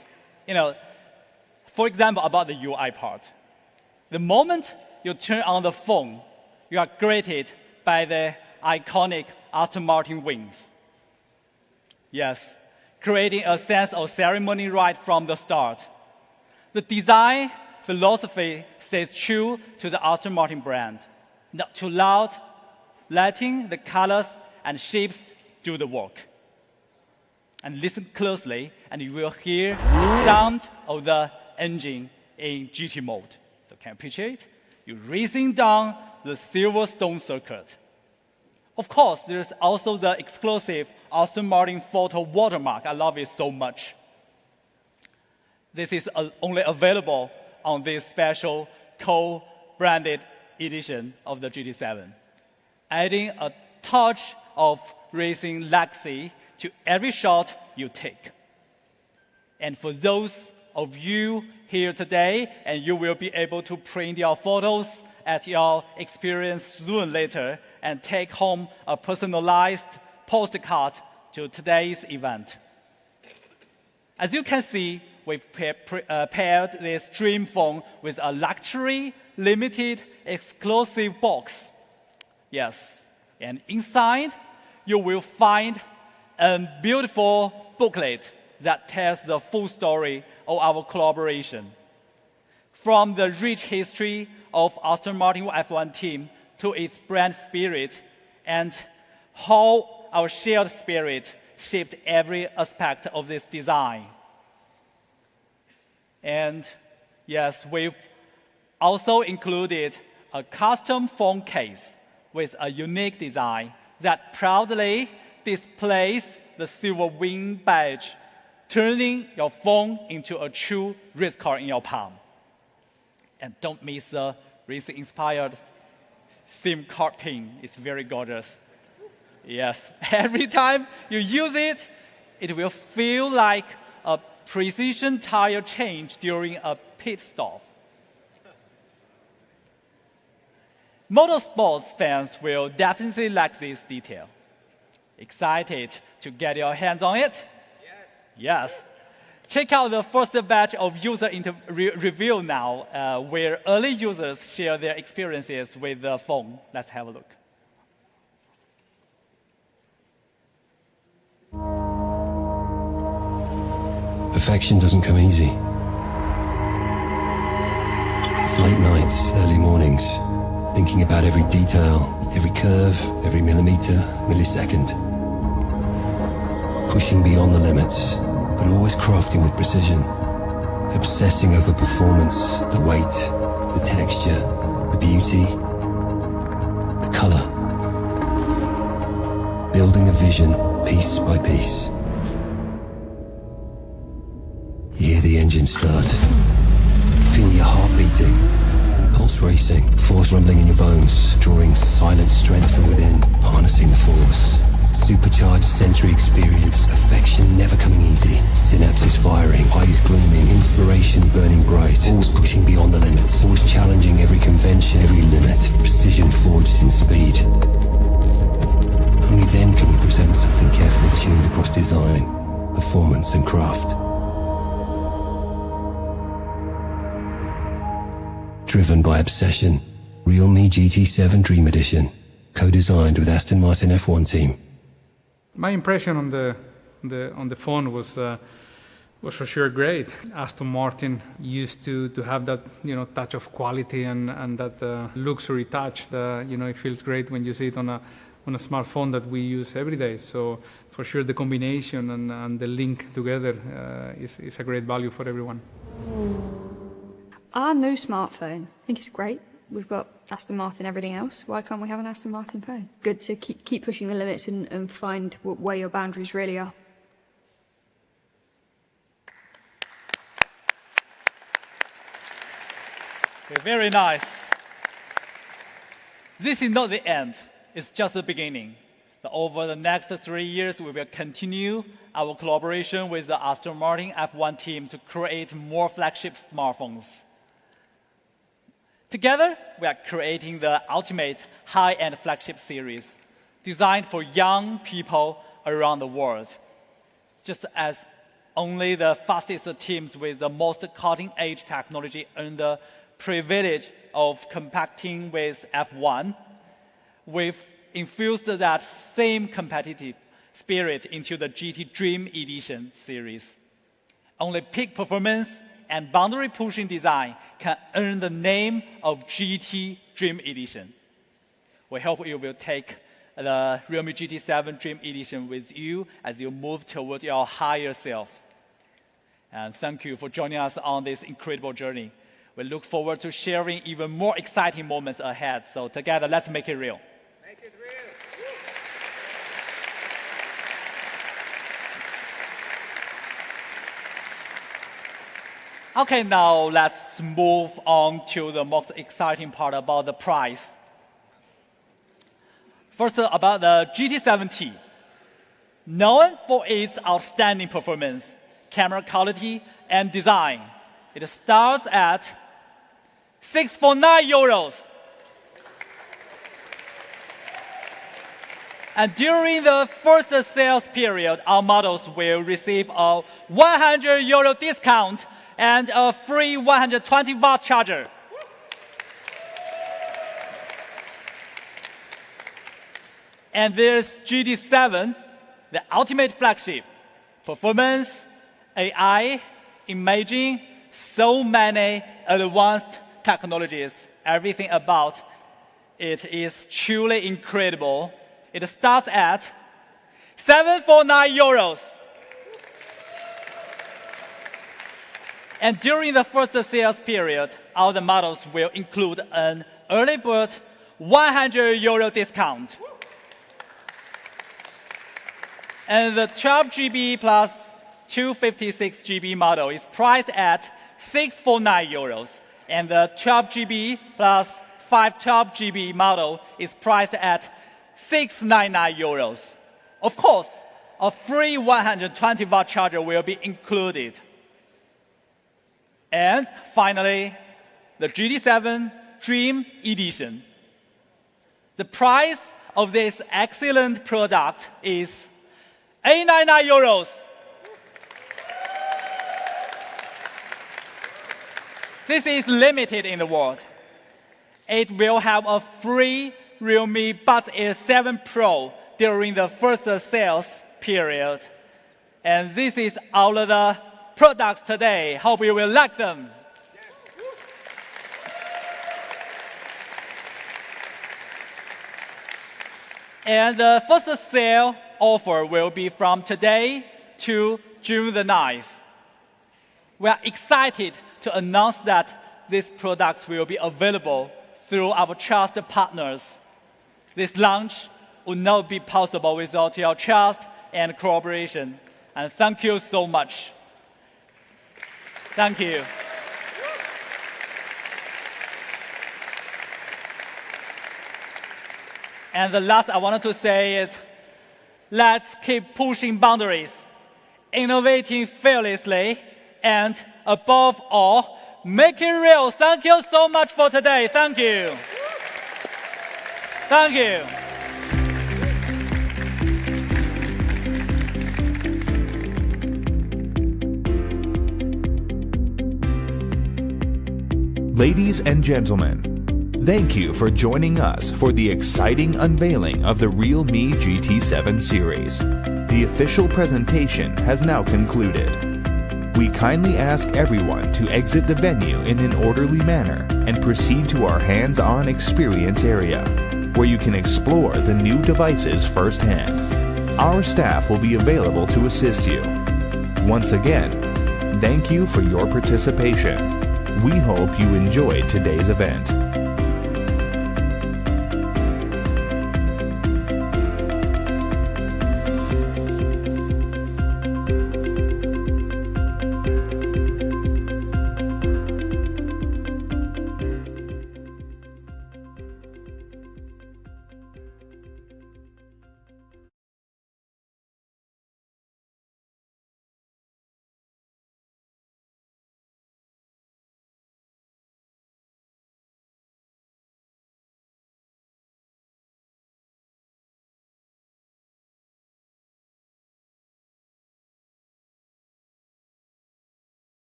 For example, about the UI part. The moment you turn on the phone, you are greeted by the iconic Aston Martin wings. Yes, creating a sense of ceremony right from the start. The design philosophy stays true to the Aston Martin brand. Not too loud, letting the colors and shapes do the work. And listen closely, and you will hear the sound of the engine in GT mode. So can you picture it? You're racing down the Silverstone circuit. Of course, there's also the exclusive Aston Martin photo watermark. I love it so much. This is only available on this special co-branded edition of the GT7, adding a touch of racing legacy to every shot you take. And for those of you here today, and you will be able to print your photos at your experience soon later and take home a personalized postcard to today's event. As you can see, we've paired this dream phone with a luxury, limited, exclusive box. Yes, and inside, you will find a beautiful booklet that tells the full story of our collaboration. From the rich history of Aston Martin F1 team to its brand spirit and how our shared spirit shaped every aspect of this design. And yes, we've also included a custom phone case with a unique design that proudly displays the silver wing badge turning your phone into a true race car in your palm. And don't miss the racing-inspired SIM card pin. It's very gorgeous. Yes, every time you use it, it will feel like a precision tire change during a pit stop. Motorsports fans will definitely like this detail. Excited to get your hands on it? Yes. Check out the first batch of user review now, where early users share their experiences with the phone. Let's have a look. Perfection doesn't come easy. It's late nights, early mornings, thinking about every detail, every curve, every millimeter, millisecond. Pushing beyond the limits, but always crafting with precision. Obsessing over performance, the weight, the texture, the beauty, the color. Building a vision, piece by piece. You hear the engine start. Feel your heart beating, pulse racing, force rumbling in your bones, drawing silent strength from within, harnessing the force. Supercharged sensory experience, affection never coming easy, synapses firing, eyes gleaming, inspiration burning bright, always pushing beyond the limits, always challenging every convention, every limit, precision forged in speed. Only then can we present something carefully tuned across design, performance and craft. Driven by obsession, realme GT7 Dream Edition, co-designed with Aston Martin F1 team. My impression on the phone was for sure great. Aston Martin used to have that touch of quality and that luxury touch. It feels great when you see it on a smartphone that we use every day. So for sure the combination and the link together is a great value for everyone. Our new smartphone, I think it's great. We've got Aston Martin, everything else. Why can't we have an Aston Martin phone? Good to keep pushing the limits and find where your boundaries really are. Okay, very nice. This is not the end. It's just the beginning. So over the next 3 years, we will continue our collaboration with the Aston Martin F1 team to create more flagship smartphones. Together, we are creating the ultimate high-end flagship series, designed for young people around the world. Just as only the fastest teams with the most cutting-edge technology earn the privilege of competing with F1, we've infused that same competitive spirit into the GT Dream Edition series. Only peak performance and boundary-pushing design can earn the name of GT Dream Edition. We hope you will take the Realme GT7 Dream Edition with you as you move toward your higher self. And thank you for joining us on this incredible journey. We look forward to sharing even more exciting moments ahead. So together, let's make it real. Make it real. Okay, now let's move on to the most exciting part about the price. First, about the GT7T. Known for its outstanding performance, camera quality, and design, it starts at €649. And during the first sales period, our models will receive a €100 discount and a free 120-watt charger. And there's GT7, the ultimate flagship. Performance, AI, imaging, so many advanced technologies. Everything about it is truly incredible. It starts at €749. And during the first sales period, all the models will include an early bird €100 discount. And the 12GB plus 256GB model is priced at €649, and the 12GB plus 512GB model is priced at €699. Of course, a free 120-watt charger will be included. And finally, the GT7 Dream Edition. The price of this excellent product is €899. This is limited in the world. It will have a free Realme Buds Air 7 Pro during the first sales period. And this is all of the products today. Hope you will like them. And the first sale offer will be from today to June the 9th. We are excited to announce that these products will be available through our trusted partners. This launch would not be possible without your trust and cooperation. And thank you so much. Thank you. And the last I wanted to say is, let's keep pushing boundaries, innovating fearlessly, and above all, make it real. Thank you so much for today. Thank you. Thank you. Ladies and gentlemen, thank you for joining us for the exciting unveiling of the realme GT7 series. The official presentation has now concluded. We kindly ask everyone to exit the venue in an orderly manner and proceed to our hands-on experience area, where you can explore the new devices firsthand. Our staff will be available to assist you. Once again, thank you for your participation. We hope you enjoyed today's event.